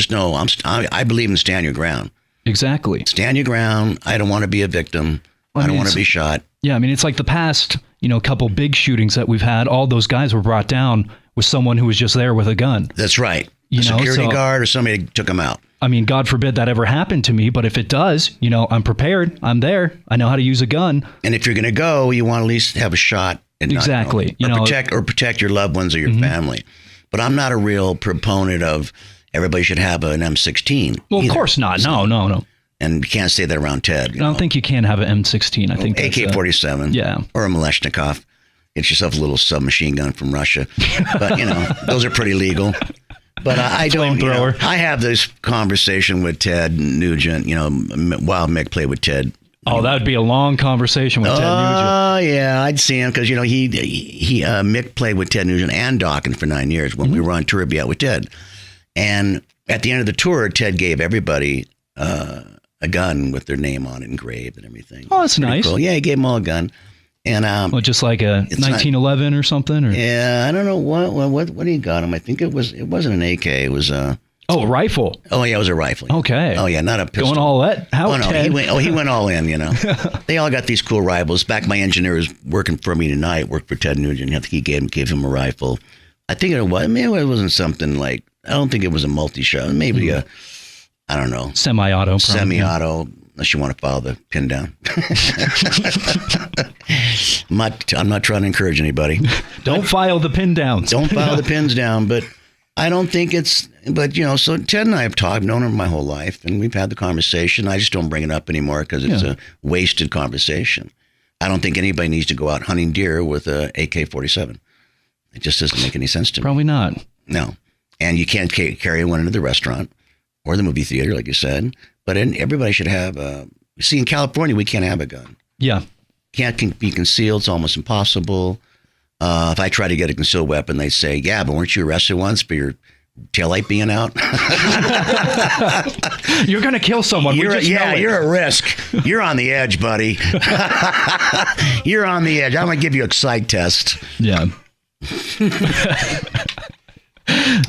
I believe in stand your ground. Exactly. Stand your ground. I don't want to be a victim. I don't want to be shot. Yeah. I mean, it's like the past, couple big shootings that we've had. All those guys were brought down with someone who was just there with a gun. That's right. A security guard or somebody took him out. I mean, God forbid that ever happened to me, but if it does, I'm prepared. I'm there. I know how to use a gun. And if you're going to go, you want to at least have a shot. And exactly. Protect your loved ones or your family. But I'm not a real proponent of everybody should have an M16. Well, either. Of course not. No. And you can't say that around Ted. I don't think you can have an M16. I think AK-47. Yeah. Or a Maleshnikov. Get yourself a little submachine gun from Russia. But, those are pretty legal. But I don't. I have this conversation with Ted Nugent, while Mick played with Ted. Oh, that would be a long conversation with Ted Nugent. Oh, yeah. I'd see him because, Mick played with Ted Nugent and Dokken for 9 years when we were on tour with Ted. And at the end of the tour, Ted gave everybody a gun with their name on it engraved and everything. Oh, that's nice. Cool. Yeah, he gave them all a gun. And just like a 1911 or something, or yeah, I don't know what he got him. I think it wasn't an AK. It was a rifle. Oh yeah, it was a rifle. Okay. Oh yeah, not a pistol. Going all that? How? No, Ted? he went all in. They all got these cool rifles. Back, my engineer was working for me tonight. Worked for Ted Nugent. I think he gave him a rifle. I think it was. Maybe it wasn't something like. I don't think it was a multi-shot. Maybe I don't know. Semi-auto. Semi-auto. Unless you want to follow the pin down. I'm not trying to encourage anybody. Don't file the pin downs. Don't file the pins down. But I don't think it's. But so Ted and I have talked. I've known him my whole life, and we've had the conversation. I just don't bring it up anymore because it's a wasted conversation. I don't think anybody needs to go out hunting deer with a AK-47. It just doesn't make any sense to me. Probably not. No, and you can't carry one into the restaurant or the movie theater, like you said. But everybody should have see, in California, we can't have a gun. Yeah. Can't be concealed. It's almost impossible. If I try to get a concealed weapon, they say, yeah, but weren't you arrested once for your taillight being out? You're going to kill someone. You're a risk. You're on the edge, buddy. You're on the edge. I'm going to give you a psych test. Yeah.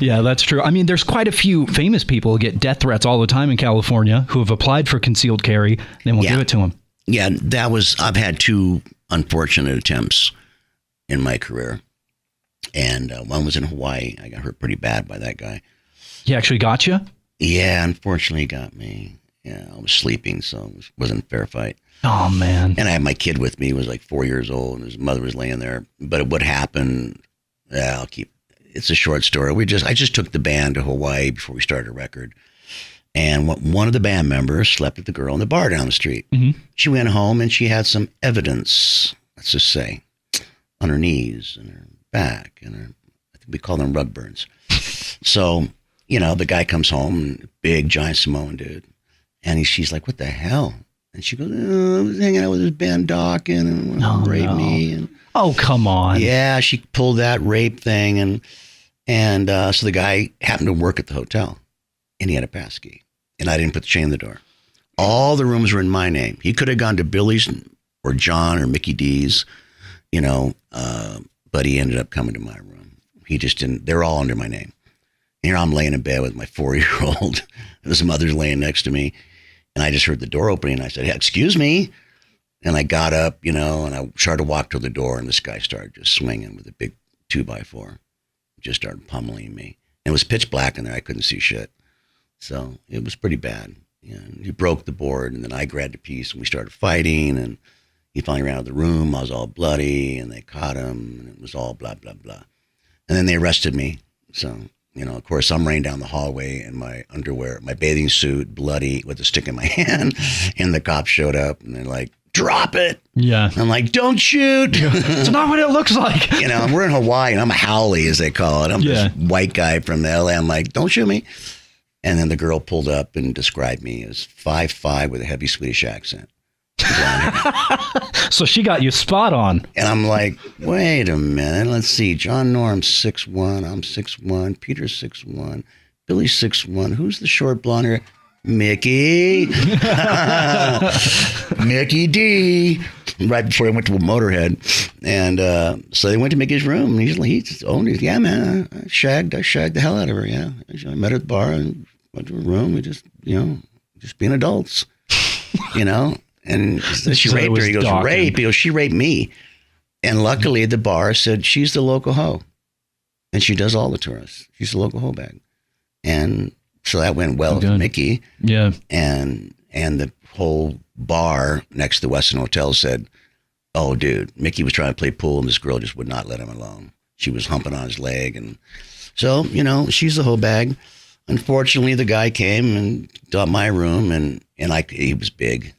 Yeah, that's true. I mean, there's quite a few famous people who get death threats all the time in California who have applied for concealed carry. They won't give it to them. Yeah, I've had 2 unfortunate attempts in my career. And one was in Hawaii. I got hurt pretty bad by that guy. He actually got you? Yeah, unfortunately he got me. Yeah, I was sleeping, so it wasn't a fair fight. Oh, man. And I had my kid with me. He was like 4 years old, and his mother was laying there. But what happened, it's a short story. I just took the band to Hawaii before we started a record. And one of the band members slept with the girl in the bar down the street. Mm-hmm. She went home and she had some evidence, let's just say, on her knees and her back and I think we call them rug burns. So, the guy comes home, big giant Samoan dude. And she's like, what the hell? And she goes, I was hanging out with this band Dokken and raped me. And, oh, come on. Yeah, she pulled that rape thing. And so the guy happened to work at the hotel, and he had a pass key, and I didn't put the chain in the door. All the rooms were in my name. He could have gone to Billy's or John or Mickey D's, but he ended up coming to my room. He just didn't. They're all under my name. Here I'm laying in bed with my 4-year-old, and his mother's laying next to me, and I just heard the door opening, and I said, hey, excuse me. And I got up, and I started to walk to the door, and this guy started just swinging with a big 2x4. Just started pummeling me. And it was pitch black in there. I couldn't see shit. So it was pretty bad. He broke the board, and then I grabbed a piece, and we started fighting, and he finally ran out of the room. I was all bloody, and they caught him, and it was all blah, blah, blah. And then they arrested me. So, of course, I'm running down the hallway in my underwear, my bathing suit, bloody, with a stick in my hand, and the cops showed up, and they're like, drop it. Yeah. I'm like, don't shoot. It's not what it looks like. We're in Hawaii, and I'm a haole, as they call it. I'm this white guy from LA. I'm like, don't shoot me. And then the girl pulled up and described me as 5'5" with a heavy Swedish accent. So she got you spot on. And I'm like, wait a minute. Let's see. John Norm's 6'1". I'm 6'1". Peter's 6'1". Billy's 6'1". Who's the short blonde hair? Mickey. Mickey D. Right before I went to Motorhead. And so they went to Mickey's room. And he's owned it. Yeah, man. I shagged the hell out of her. Yeah. I met her at the bar and went to her room. We just, just being adults, And she raped her. He goes, Dokken. Rape? He goes, she raped me. And luckily the bar said, she's the local hoe. And she does all the tourists. She's the local hoe bag. And so that went well with Mickey. Yeah. And the whole bar next to the Westin Hotel said, oh, dude, Mickey was trying to play pool and this girl just would not let him alone. She was humping on his leg. And so, she's the hoe bag. Unfortunately, the guy came and got my room and he was big.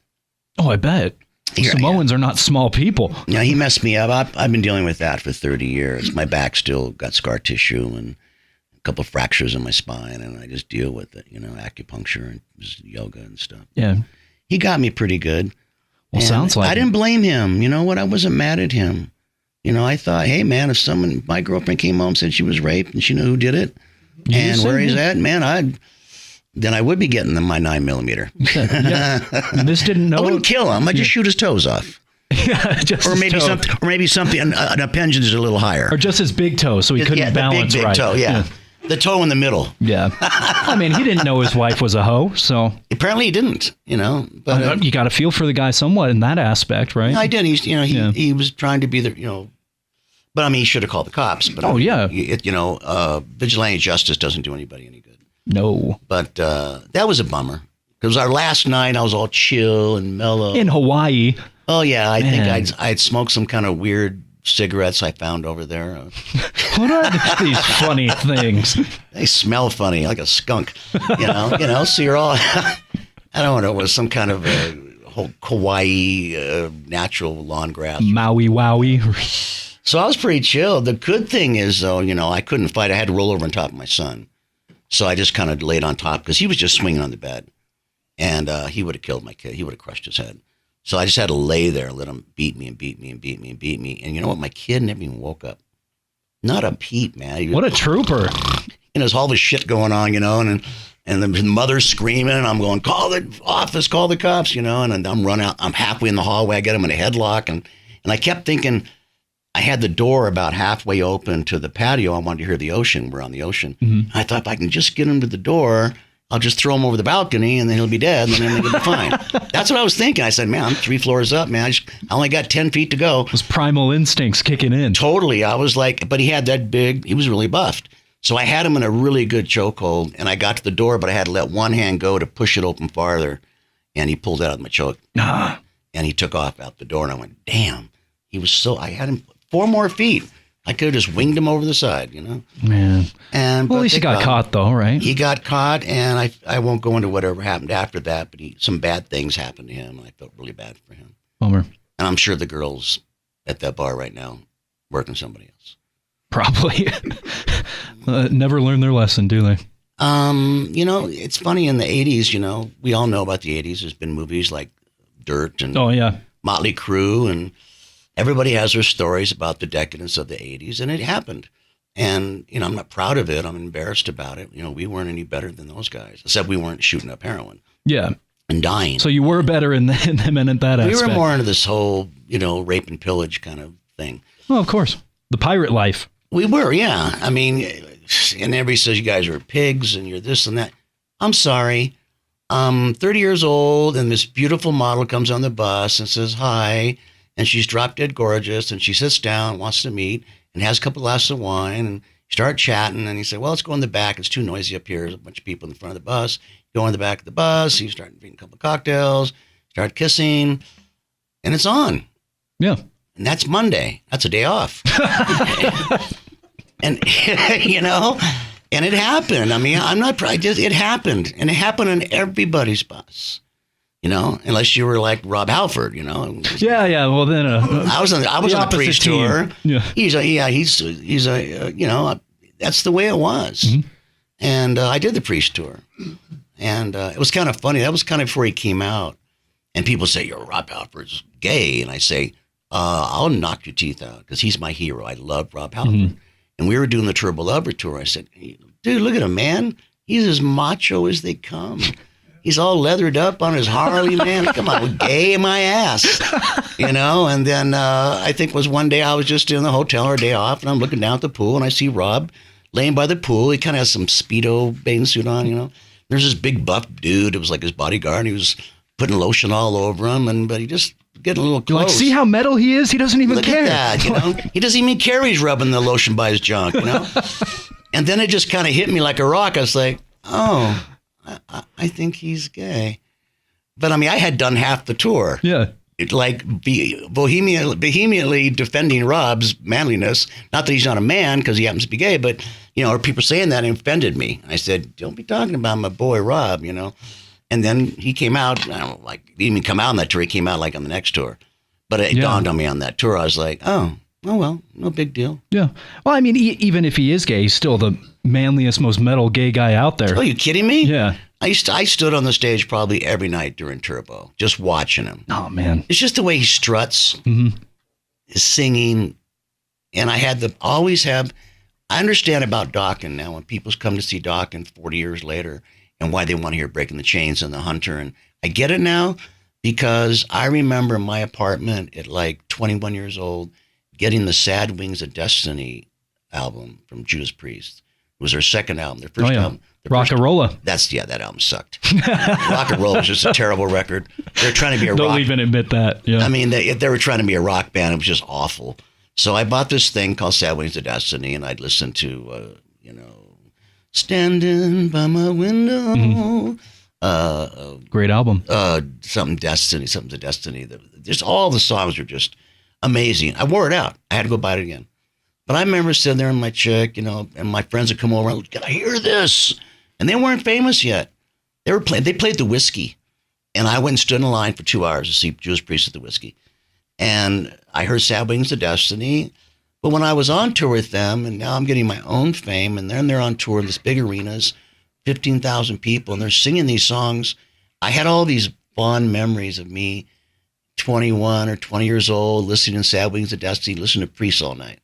Oh, I bet. Samoans are not small people. Yeah, he messed me up. I've been dealing with that for 30 years. My back still got scar tissue and a couple of fractures in my spine, and I just deal with it, acupuncture and yoga and stuff. Yeah. He got me pretty good. Well, sounds like I didn't blame him. You know what? I wasn't mad at him. I thought, hey, man, if my girlfriend came home and said she was raped and she knew who did it and where he's at, man, then I would be getting my 9mm. Yeah. This didn't know. I wouldn't kill him. I'd just shoot his toes off. Just or maybe something, an appendage is a little higher. Or just his big toe, so he couldn't balance big right. Toe, yeah. The toe in the middle. Yeah. I mean, he didn't know his wife was a hoe, so. Apparently he didn't, But you got to feel for the guy somewhat in that aspect, right? I did. He was trying to be but I mean, he should have called the cops. But vigilante justice doesn't do anybody any good. No. But that was a bummer. Because our last night, I was all chill and mellow. In Hawaii. Oh, yeah. I think I'd smoked some kind of weird cigarettes I found over there. What are these funny things? They smell funny, like a skunk. So you're all... I don't know. It was some kind of a whole Kauai natural lawn grass. Maui Wowie. So I was pretty chill. The good thing is, though, I couldn't fight. I had to roll over on top of my son. So I just kind of laid on top because he was just swinging on the bed. And he would have killed my kid. He would have crushed his head. So I just had to lay there and let him beat me and beat me and beat me and beat me. And you know what? My kid never even woke up. Not a peep, man. What a trooper. There's all this shit going on, and the mother's screaming. And I'm going, call the office, call the cops, and I'm running out. I'm halfway in the hallway. I get him in a headlock. And I kept thinking, I had the door about halfway open to the patio. I wanted to hear the ocean. We're on the ocean. Mm-hmm. I thought if I can just get him to the door, I'll just throw him over the balcony and then he'll be dead and then he'll be fine. That's what I was thinking. I said, man, I'm 3 floors up, man. I only got 10 feet to go. Those primal instincts kicking in. Totally. I was like, but he had that he was really buffed. So I had him in a really good chokehold and I got to the door, but I had to let one hand go to push it open farther. And he pulled out of my choke. And he took off out the door and I went, damn. I had him 4 more feet. I could have just winged him over the side, Man. And well, at least he got caught, though, right? He got caught, and I won't go into whatever happened after that, but some bad things happened to him, and I felt really bad for him. Bummer. And I'm sure the girls at that bar right now working somebody else. Probably. Never learn their lesson, do they? It's funny in the 80s, we all know about the 80s. There's been movies like Dirt and Motley Crue, and everybody has their stories about the decadence of the 80s, and it happened. And, I'm not proud of it. I'm embarrassed about it. We weren't any better than those guys, except we weren't shooting up heroin. Yeah. And dying. So you were better in them and at that aspect. We were more into this whole, rape and pillage kind of thing. Well, of course. The pirate life. We were, yeah. I mean, and everybody says you guys are pigs and you're this and that. I'm sorry. I'm 30 years old, and this beautiful model comes on the bus and says hi, and she's drop dead gorgeous, and she sits down, wants to meet, and has a couple glasses of wine, and start chatting, and he said, well, let's go in the back. It's too noisy up here. There's a bunch of people in the front of the bus. Go in the back of the bus. You start drinking a couple of cocktails, start kissing, and it's on. Yeah. And that's Monday. That's a day off. And, you know, and it happened. I mean, I'm not proud. It happened. And it happened on everybody's bus, you know, unless you were like Rob Halford, you know. Yeah. Well, then I was on the Priest tour. Yeah. He's a, you know, that's the way it was. Mm-hmm. And I did the Priest tour. And it was kind of funny. That was kind of before he came out. And people say, you're Rob Halford's gay. And I say, I'll knock your teeth out because he's my hero. I love Rob Halford. Mm-hmm. And we were doing the Turbo Lover tour. I said, dude, look at him, man. He's as macho as they come. He's all leathered up on his Harley, man. Come on, gay my ass. You know, and then I think it was one day I was just in the hotel or a day off, and I'm looking down at the pool, and I see Rob laying by the pool. He kind of has some Speedo bathing suit on, you know. There's this big buff dude. It was like his bodyguard, and he was putting lotion all over him, but he just getting a little close. Like, see how metal he is? He doesn't even care. Look at that, you know? He doesn't even care he's rubbing the lotion by his junk, you know? And then it just kind of hit me like a rock. I was like, oh, I think he's gay. But, I mean, I had done half the tour. Yeah. Like vehemently defending Rob's manliness. Not that he's not a man because he happens to be gay, but, you know, people saying that offended me. I said, don't be talking about my boy Rob, you know? And then he came out, I don't know, like, he didn't even come out on that tour. He came out, like, on the next tour. But it dawned on me on that tour. I was like, oh, well, no big deal. Yeah. Well, I mean, even if he is gay, he's still the manliest, most metal gay guy out there. Oh, you kidding me? Yeah. I stood on the stage probably every night during Turbo, just watching him. Oh, man. It's just the way he struts, his singing. And I understand about Dokken now when people come to see Dokken 40 years later and why they want to hear Breaking the Chains and The Hunter. And I get it now because I remember my apartment at like 21 years old getting the Sad Wings of Destiny album from Judas Priest. It was their second album, their first album. Rock-a-Rolla. That album sucked. Rock-a-Rolla was just a terrible record. They were trying to be a rock. Don't even admit that. Yeah. I mean, they were trying to be a rock band. It was just awful. So I bought this thing called Sad Wings of Destiny, and I'd listen to, Standing by my window. Great album. Something to Destiny. Just all the songs were just amazing. I wore it out. I had to go buy it again. But I remember sitting there with my chick, and my friends would come over and "Can I hear this?" And they weren't famous yet. They played the Whiskey. And I went and stood in line for 2 hours to see Judas Priest at the Whiskey. And I heard Sad Wings of Destiny. But when I was on tour with them, and now I'm getting my own fame, and then they're on tour in this big arenas, 15,000 people, and they're singing these songs. I had all these fond memories of me, 21 or 20 years old, listening to Sad Wings of Destiny, listening to Priest all night,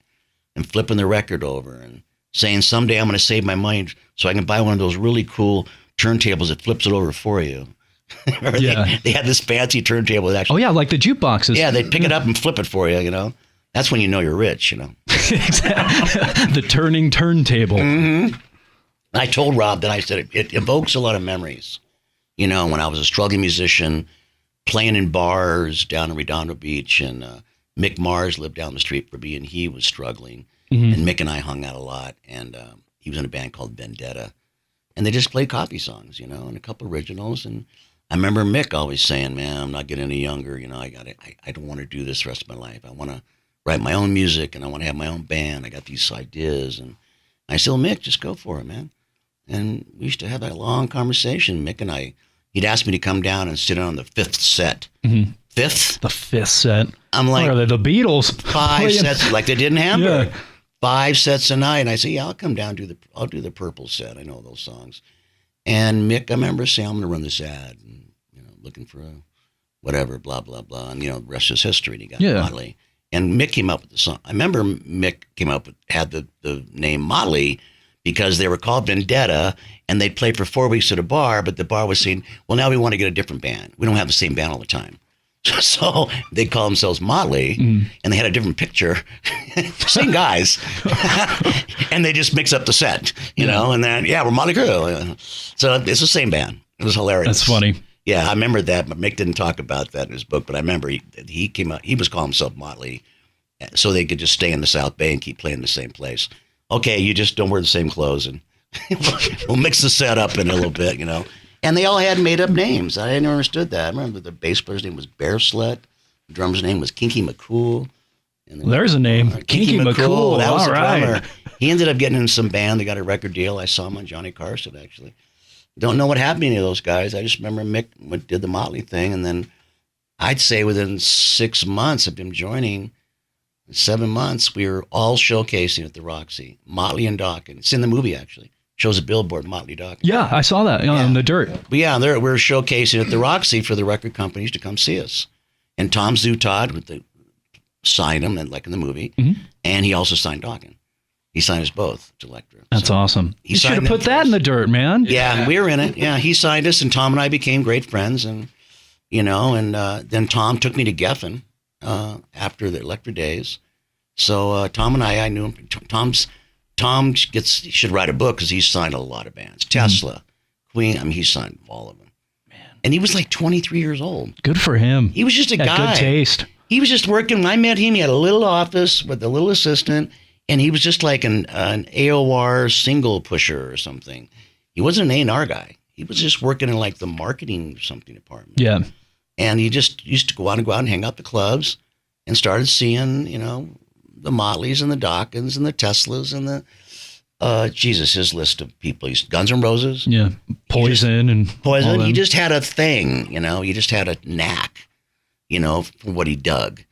and flipping the record over, and saying, someday I'm going to save my money so I can buy one of those really cool turntables that flips it over for you. Yeah. They had this fancy turntable that actually... Oh, yeah, like the jukeboxes. Yeah, they'd pick it up and flip it for you, That's when you know you're rich, Exactly. The turning turntable. Mm-hmm. I told Rob that I said it evokes a lot of memories. When I was a struggling musician, playing in bars down in Redondo Beach, and Mick Mars lived down the street from me, and he was struggling. Mm-hmm. And Mick and I hung out a lot, and he was in a band called Vendetta. And they just played copy songs, and a couple originals. And I remember Mick always saying, man, I'm not getting any younger. I don't want to do this the rest of my life. I want to write my own music, and I want to have my own band. I got these ideas. And I said, well, Mick, just go for it, man. And we used to have that long conversation. Mick and I, he'd ask me to come down and sit in on the fifth set. Mm-hmm. Fifth? The fifth set. I'm like, what are they, the Beatles? 5 sets, like they did in Hamburg. Yeah. 5 sets a night. And I said, yeah, I'll come down, I'll do the Purple set. I know those songs. And Mick, I remember saying, I'm going to run this ad, and, looking for a whatever, blah, blah, blah. And, the rest is history. And he got Motley. And Mick came up with the song. I remember Mick had the name Motley because they were called Vendetta, and they'd play for 4 weeks at a bar, but the bar was saying, well, now we want to get a different band. We don't have the same band all the time. So they call themselves Motley, and they had a different picture, same guys, and they just mix up the set, and then, we're Motley Crue. So it's the same band. It was hilarious. That's funny. Yeah, I remember that, but Mick didn't talk about that in his book. But I remember he came out. He was calling himself Motley, so they could just stay in the South Bay and keep playing the same place. Okay, you just don't wear the same clothes, and we'll mix the set up in a little bit, you know. And they all had made up names. I never understood that. I remember the bass player's name was Bear Slut. The drummer's name was Kinky McCool. And There's a name. Kinky McCool. That was all the right. drummer. He ended up getting in some band. They got a record deal. I saw him on Johnny Carson, actually. Don't know what happened to any of those guys. I just remember Mick did the Motley thing, and then I'd say within 6 months of him joining, 7 months, we were all showcasing at the Roxy. Motley and Dokken. It's in the movie, actually. Shows a billboard, Motley Dokken. Yeah, I saw that on the dirt. But yeah, we were showcasing at the Roxy for the record companies to come see us. And Tom Zutod signed him, like in the movie, and he also signed Dokken. He signed us both to Elektra. That's awesome. You should have put that first. in the dirt, man. Yeah, we were in it. Yeah, he signed us, and Tom and I became great friends. And, you know, and then Tom took me to Geffen after the Elektra days. So Tom and I knew him. Tom should write a book because he's signed a lot of bands. Tesla, Queen, I mean, he signed all of them. Man. And he was like 23 years old. Good for him. He was just a guy. Good taste. He was just working. When I met him, he had a little office with a little assistant. And he was just like an AOR single pusher or something. He wasn't an A&R guy. He was just working in like the marketing something department. Yeah. And he just used to go out and hang out at the clubs and started seeing, you know, the Motleys and the Dokkens and the Teslas and the, his list of people. He's Guns N' Roses. Yeah. Poison. He just had a thing, you know. He just had a knack, you know, for what he dug.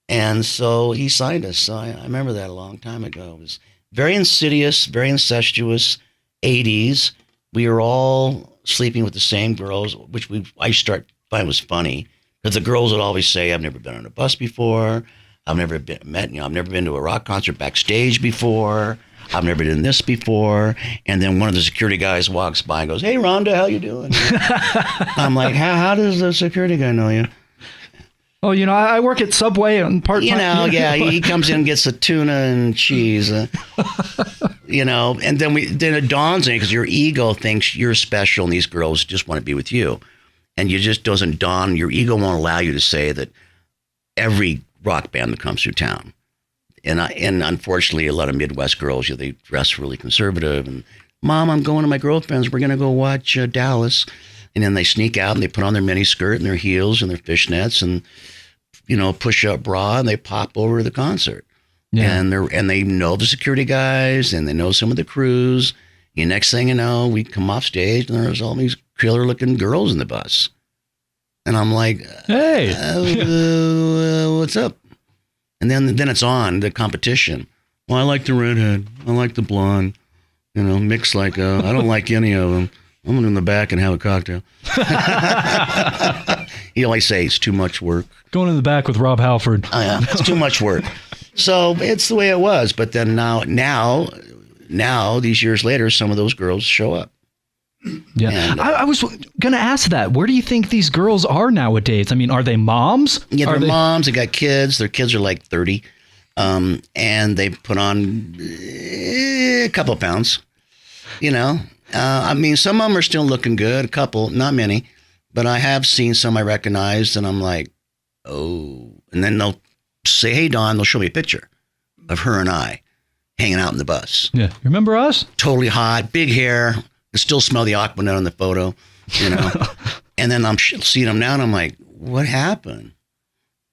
And so he signed us. So I remember that a long time ago. It was very insidious, very incestuous 80s. We were all sleeping with the same girls, which I find was funny. Because the girls would always say, I've never been on a bus before. I've never been to a rock concert backstage before. I've never done this before. And then one of the security guys walks by and goes, hey, Rhonda, how you doing? I'm like, how does the security guy know you? Oh, you know, I work at Subway and part-time. You know, yeah, he comes in and gets the tuna and cheese, you know, and then it dawns on you because your ego thinks you're special and these girls just want to be with you. And you just doesn't dawn, your ego won't allow you to say that every rock band that comes through town. And unfortunately, a lot of Midwest girls, they dress really conservative. And, Mom, I'm going to my girlfriend's. We're going to go watch Dallas. And then they sneak out and they put on their mini skirt and their heels and their fishnets and, you know, push up bra, and they pop over to the concert. Yeah. And they know the security guys and they know some of the crews. And next thing you know, we come off stage and there's all these killer looking girls in the bus. And I'm like, hey, what's up? And then it's on the competition. Well, I like the redhead. I like the blonde. You know, Mick's like, I don't like any of them. I'm going in the back and have a cocktail. He always say it's too much work. Going in the back with Rob Halford. Oh, yeah, it's too much work. So it's the way it was. But then now, these years later, some of those girls show up. Yeah. And, I was going to ask that. Where do you think these girls are nowadays? I mean, are they moms? Yeah, they're moms. They got kids. Their kids are like 30. And they put on a couple of pounds, you know. I mean, some of them are still looking good, a couple, not many, but I have seen some I recognized, and I'm like, oh. And then they'll say, hey, Don, they'll show me a picture of her and I hanging out in the bus. Yeah. Remember us? Totally hot, big hair. I still smell the Aquanet on the photo, you know. And then I'm seeing them now, and I'm like, what happened?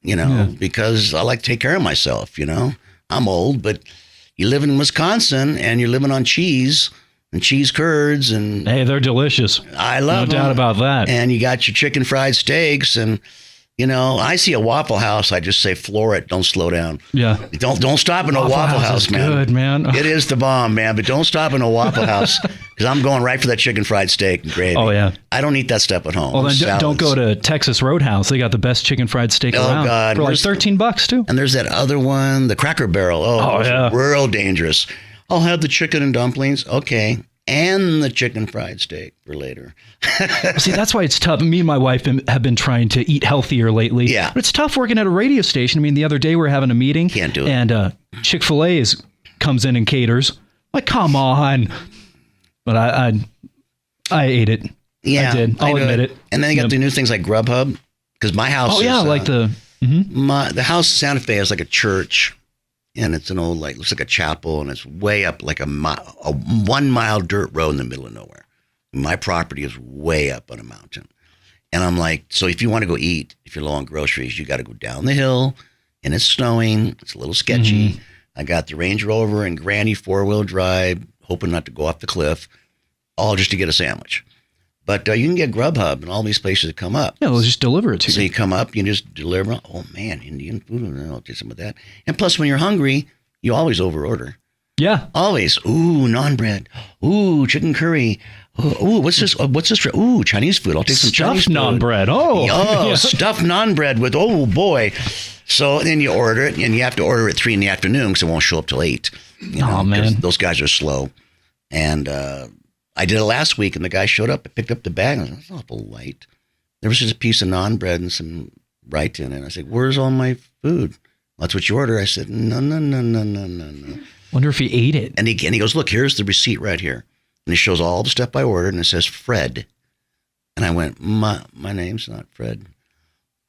You know, because I like to take care of myself, you know. I'm old, but you live in Wisconsin, and you're living on cheese and cheese curds, and hey, they're delicious. I love them. No doubt about that. And you got your chicken fried steaks, and you know, I see a Waffle House, I just say floor it, don't slow down. Yeah. Don't stop in a Waffle House, man. Good, man. It is the bomb, man, but don't stop in a Waffle House because I'm going right for that chicken fried steak and gravy. Oh yeah. I don't eat that stuff at home. Well, then don't go to Texas Roadhouse. They got the best chicken fried steak around. God. For like $13 too. And there's that other one, the Cracker Barrel. Oh yeah. Real dangerous. I'll have the chicken and dumplings. Okay. And the chicken fried steak for later. See, that's why it's tough. Me and my wife have been trying to eat healthier lately. Yeah. But it's tough working at a radio station. I mean, the other day we were having a meeting. Can't do it. And Chick-fil-A comes in and caters. Like, come on. But I ate it. Yeah, I did. I'll admit it. And then they got the new things like Grubhub, because my house is... like the... the house in Santa Fe is like a church, and it's an old, like, looks like a chapel, and it's way up like a 1 mile dirt road in the middle of nowhere. My property is way up on a mountain. And I'm like, so if you want to go eat, if you're low on groceries, you got to go down the hill, and it's snowing. It's a little sketchy. I got the Range Rover and Granny 4-wheel drive, hoping not to go off the cliff, all just to get a sandwich. But you can get Grubhub and all these places that come up. Yeah, they'll just deliver it to you. So you come up, you just deliver. Oh, man, Indian food. I'll take some of that. And plus, when you're hungry, you always overorder. Yeah. Always. Ooh, naan bread. Ooh, chicken curry. Ooh, what's this? Ooh, Chinese food. I'll take some Chinese food. Stuffed naan bread. Stuffed naan bread with, oh, boy. So then you order it, and you have to order it 3 PM because it won't show up till 8. Man. Those guys are slow. And I did it last week, and the guy showed up and picked up the bag. And I was like, that's awful light. There was just a piece of naan bread and some rice in it. I said, where's all my food? That's what you order. I said, no. Wonder if he ate it. And he goes, look, here's the receipt right here. And he shows all the stuff I ordered, and it says Fred. And I went, my name's not Fred.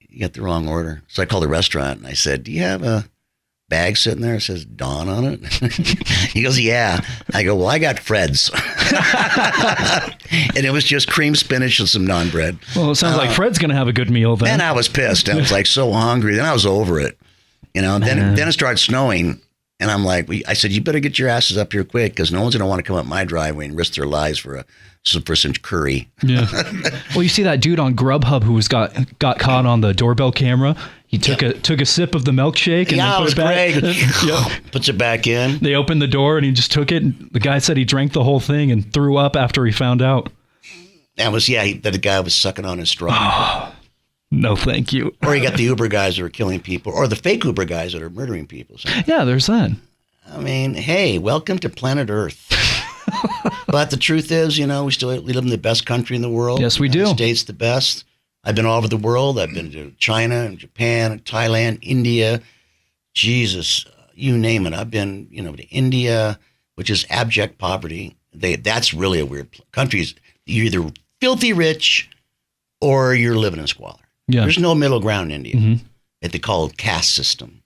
You got the wrong order. So I called the restaurant, and I said, do you have a bag sitting there? It says Don on it. He goes, yeah. I go, well, I got Fred's. And it was just cream spinach and some naan bread. Well, it sounds like Fred's going to have a good meal then. Then I was pissed. I was like so hungry. Then I was over it. Then it started snowing. And I'm like, I said, you better get your asses up here quick, because no one's going to want to come up my driveway and risk their lives for some curry. Yeah. Well, you see that dude on Grubhub who got caught on the doorbell camera. He took a sip of the milkshake and then put it back. Great. Puts it back in. They opened the door and he just took it. And the guy said he drank the whole thing and threw up after he found out. That was the guy was sucking on his straw. No, thank you. Or you got the Uber guys that are killing people, or the fake Uber guys that are murdering people. So, yeah, there's that. I mean, hey, welcome to planet Earth. But the truth is, we live in the best country in the world. Yes, we do. The States the best. I've been all over the world. I've been to China and Japan and Thailand, India. Jesus, you name it. I've been, to India, which is abject poverty. That's really a weird country. You're either filthy rich or you're living in squalor. Yeah. There's no middle ground in India. They call it caste system.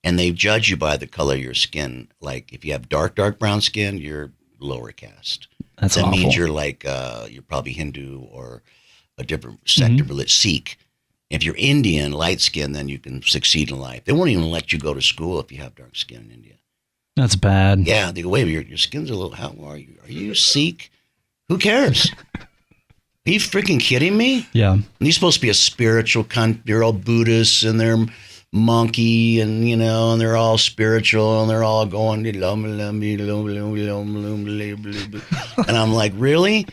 And they judge you by the color of your skin. Like if you have dark brown skin, you're lower caste. That awful. Means you're like, you're probably Hindu or a different sect of religion, Sikh. If you're Indian, light skin, then you can succeed in life. They won't even let you go to school if you have dark skin in India. That's bad. Yeah, they go, wait, your skin's a little, how are you? Are you Sikh? Who cares? Are you freaking kidding me? Yeah. And you're supposed to be a spiritual country. They're all Buddhists and they're monkey and, and they're all spiritual and they're all going, and I'm like, really?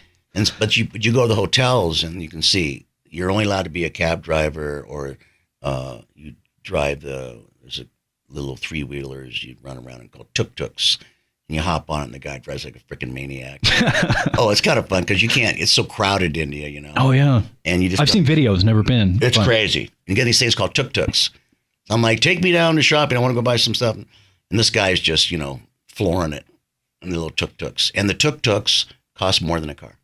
But you go to the hotels and you can see you're only allowed to be a cab driver or you drive there's a little 3-wheelers you run around and called tuk-tuks. And you hop on it and the guy drives like a freaking maniac. Oh, it's kind of fun because it's so crowded in India, Oh, yeah. And I've seen videos, never been. It's crazy. You get these things called tuk-tuks. I'm like, take me down to shopping. I want to go buy some stuff. And this guy's just, flooring it in the little tuk-tuks. And the tuk-tuks cost more than a car.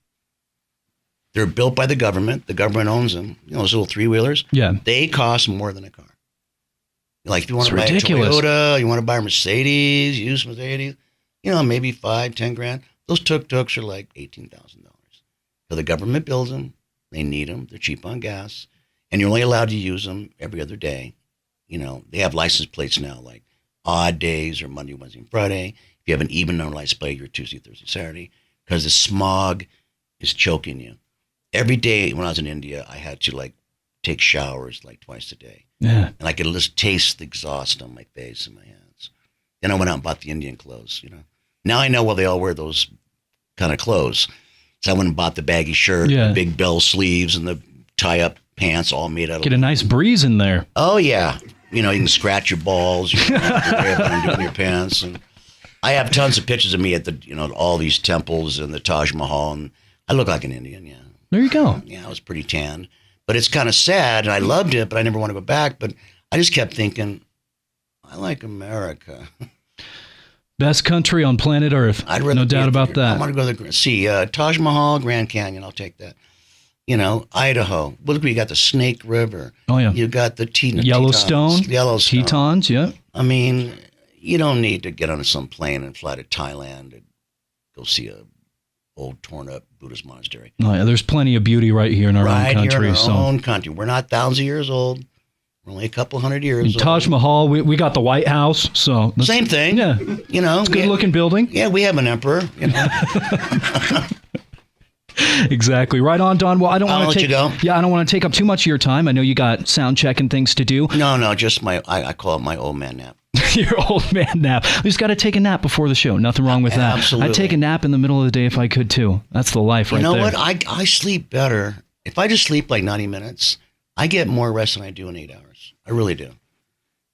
They're built by the government. The government owns them. Those little 3-wheelers. Yeah. They cost more than a car. Like if you want to buy a Toyota, you want to buy a Mercedes, used Mercedes, maybe $5-10 grand. Those tuk-tuks are like $18,000. So the government builds them. They need them. They're cheap on gas. And you're only allowed to use them every other day. They have license plates now, like odd days or Monday, Wednesday, and Friday. If you have an even number license plate, you're Tuesday, Thursday, Saturday, because the smog is choking you. Every day when I was in India, I had to take showers twice a day. Yeah. And I could just taste the exhaust on my face and my hands. Then I went out and bought the Indian clothes, Now I know why they all wear those kind of clothes. So I went and bought the baggy shirt, the big bell sleeves, and the tie-up pants all made out of... Get a nice breeze in there. Oh, yeah. You can scratch your balls, you can do your pants. And I have tons of pictures of me at all these temples and the Taj Mahal. And I look like an Indian, yeah. There you go. Yeah, I was pretty tan. But it's kind of sad, and I loved it, but I never want to go back. But I just kept thinking, I like America. Best country on planet Earth. No doubt about that. I want to go see Taj Mahal, Grand Canyon. I'll take that. Idaho. Look, you got the Snake River. Oh, yeah. You got the Yellowstone. Yellowstone. Tetons, yeah. I mean, you don't need to get on some plane and fly to Thailand and go see a old torn up Buddhist monastery. Oh, yeah, there's plenty of beauty right here in our own country. Here in our own country. We're not thousands of years old. We're only a couple hundred years old. Taj Mahal, we got the White House, so same thing. Yeah, it's a good looking building. Yeah, we have an emperor. Exactly. Right on, Don. Well, I don't want to take. You go. Yeah, I don't want to take up too much of your time. I know you got sound check and things to do. No, just I call it my old man nap. Your old man nap. We just got to take a nap before the show. Nothing wrong with that. Absolutely. I'd take a nap in the middle of the day if I could too. That's the life right there. You know what? I sleep better. If I just sleep like 90 minutes, I get more rest than I do in 8 hours. I really do.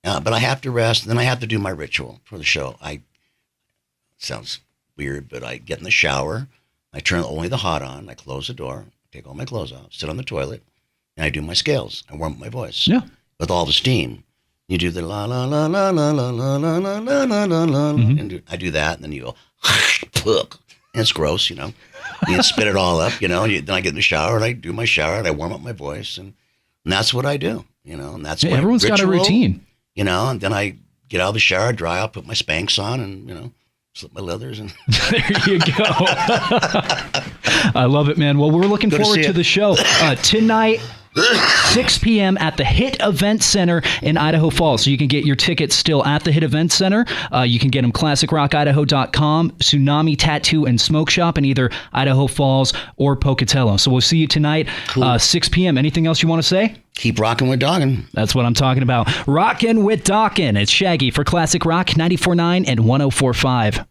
But I have to rest, and then I have to do my ritual for the show. Sounds weird, but I get in the shower. I turn only the hot on. I close the door, take all my clothes off, sit on the toilet, and I do my scales. I warm up my voice. Yeah. With all the steam. You do the la la la la la la la la la la la la la. And I do that, and then you go, and it's gross, You spit it all up, Then I get in the shower, and I do my shower, and I warm up my voice, and that's what I do, And that's my everyone's ritual, got a routine. And then I get out of the shower, dry out, put my Spanx on, and, slip my leathers and there you go. I love it, man. Well, we're looking forward to the show tonight. 6 p.m. at the Hit Event Center in Idaho Falls. So you can get your tickets still at the Hit Event Center. You can get them classicrockidaho.com, Tsunami Tattoo and Smoke Shop in either Idaho Falls or Pocatello. So we'll see you tonight, 6 p.m. Anything else you want to say? Keep rocking with Dokken. That's what I'm talking about. Rockin' with Dokken. It's Shaggy for Classic Rock 94.9 and 104.5.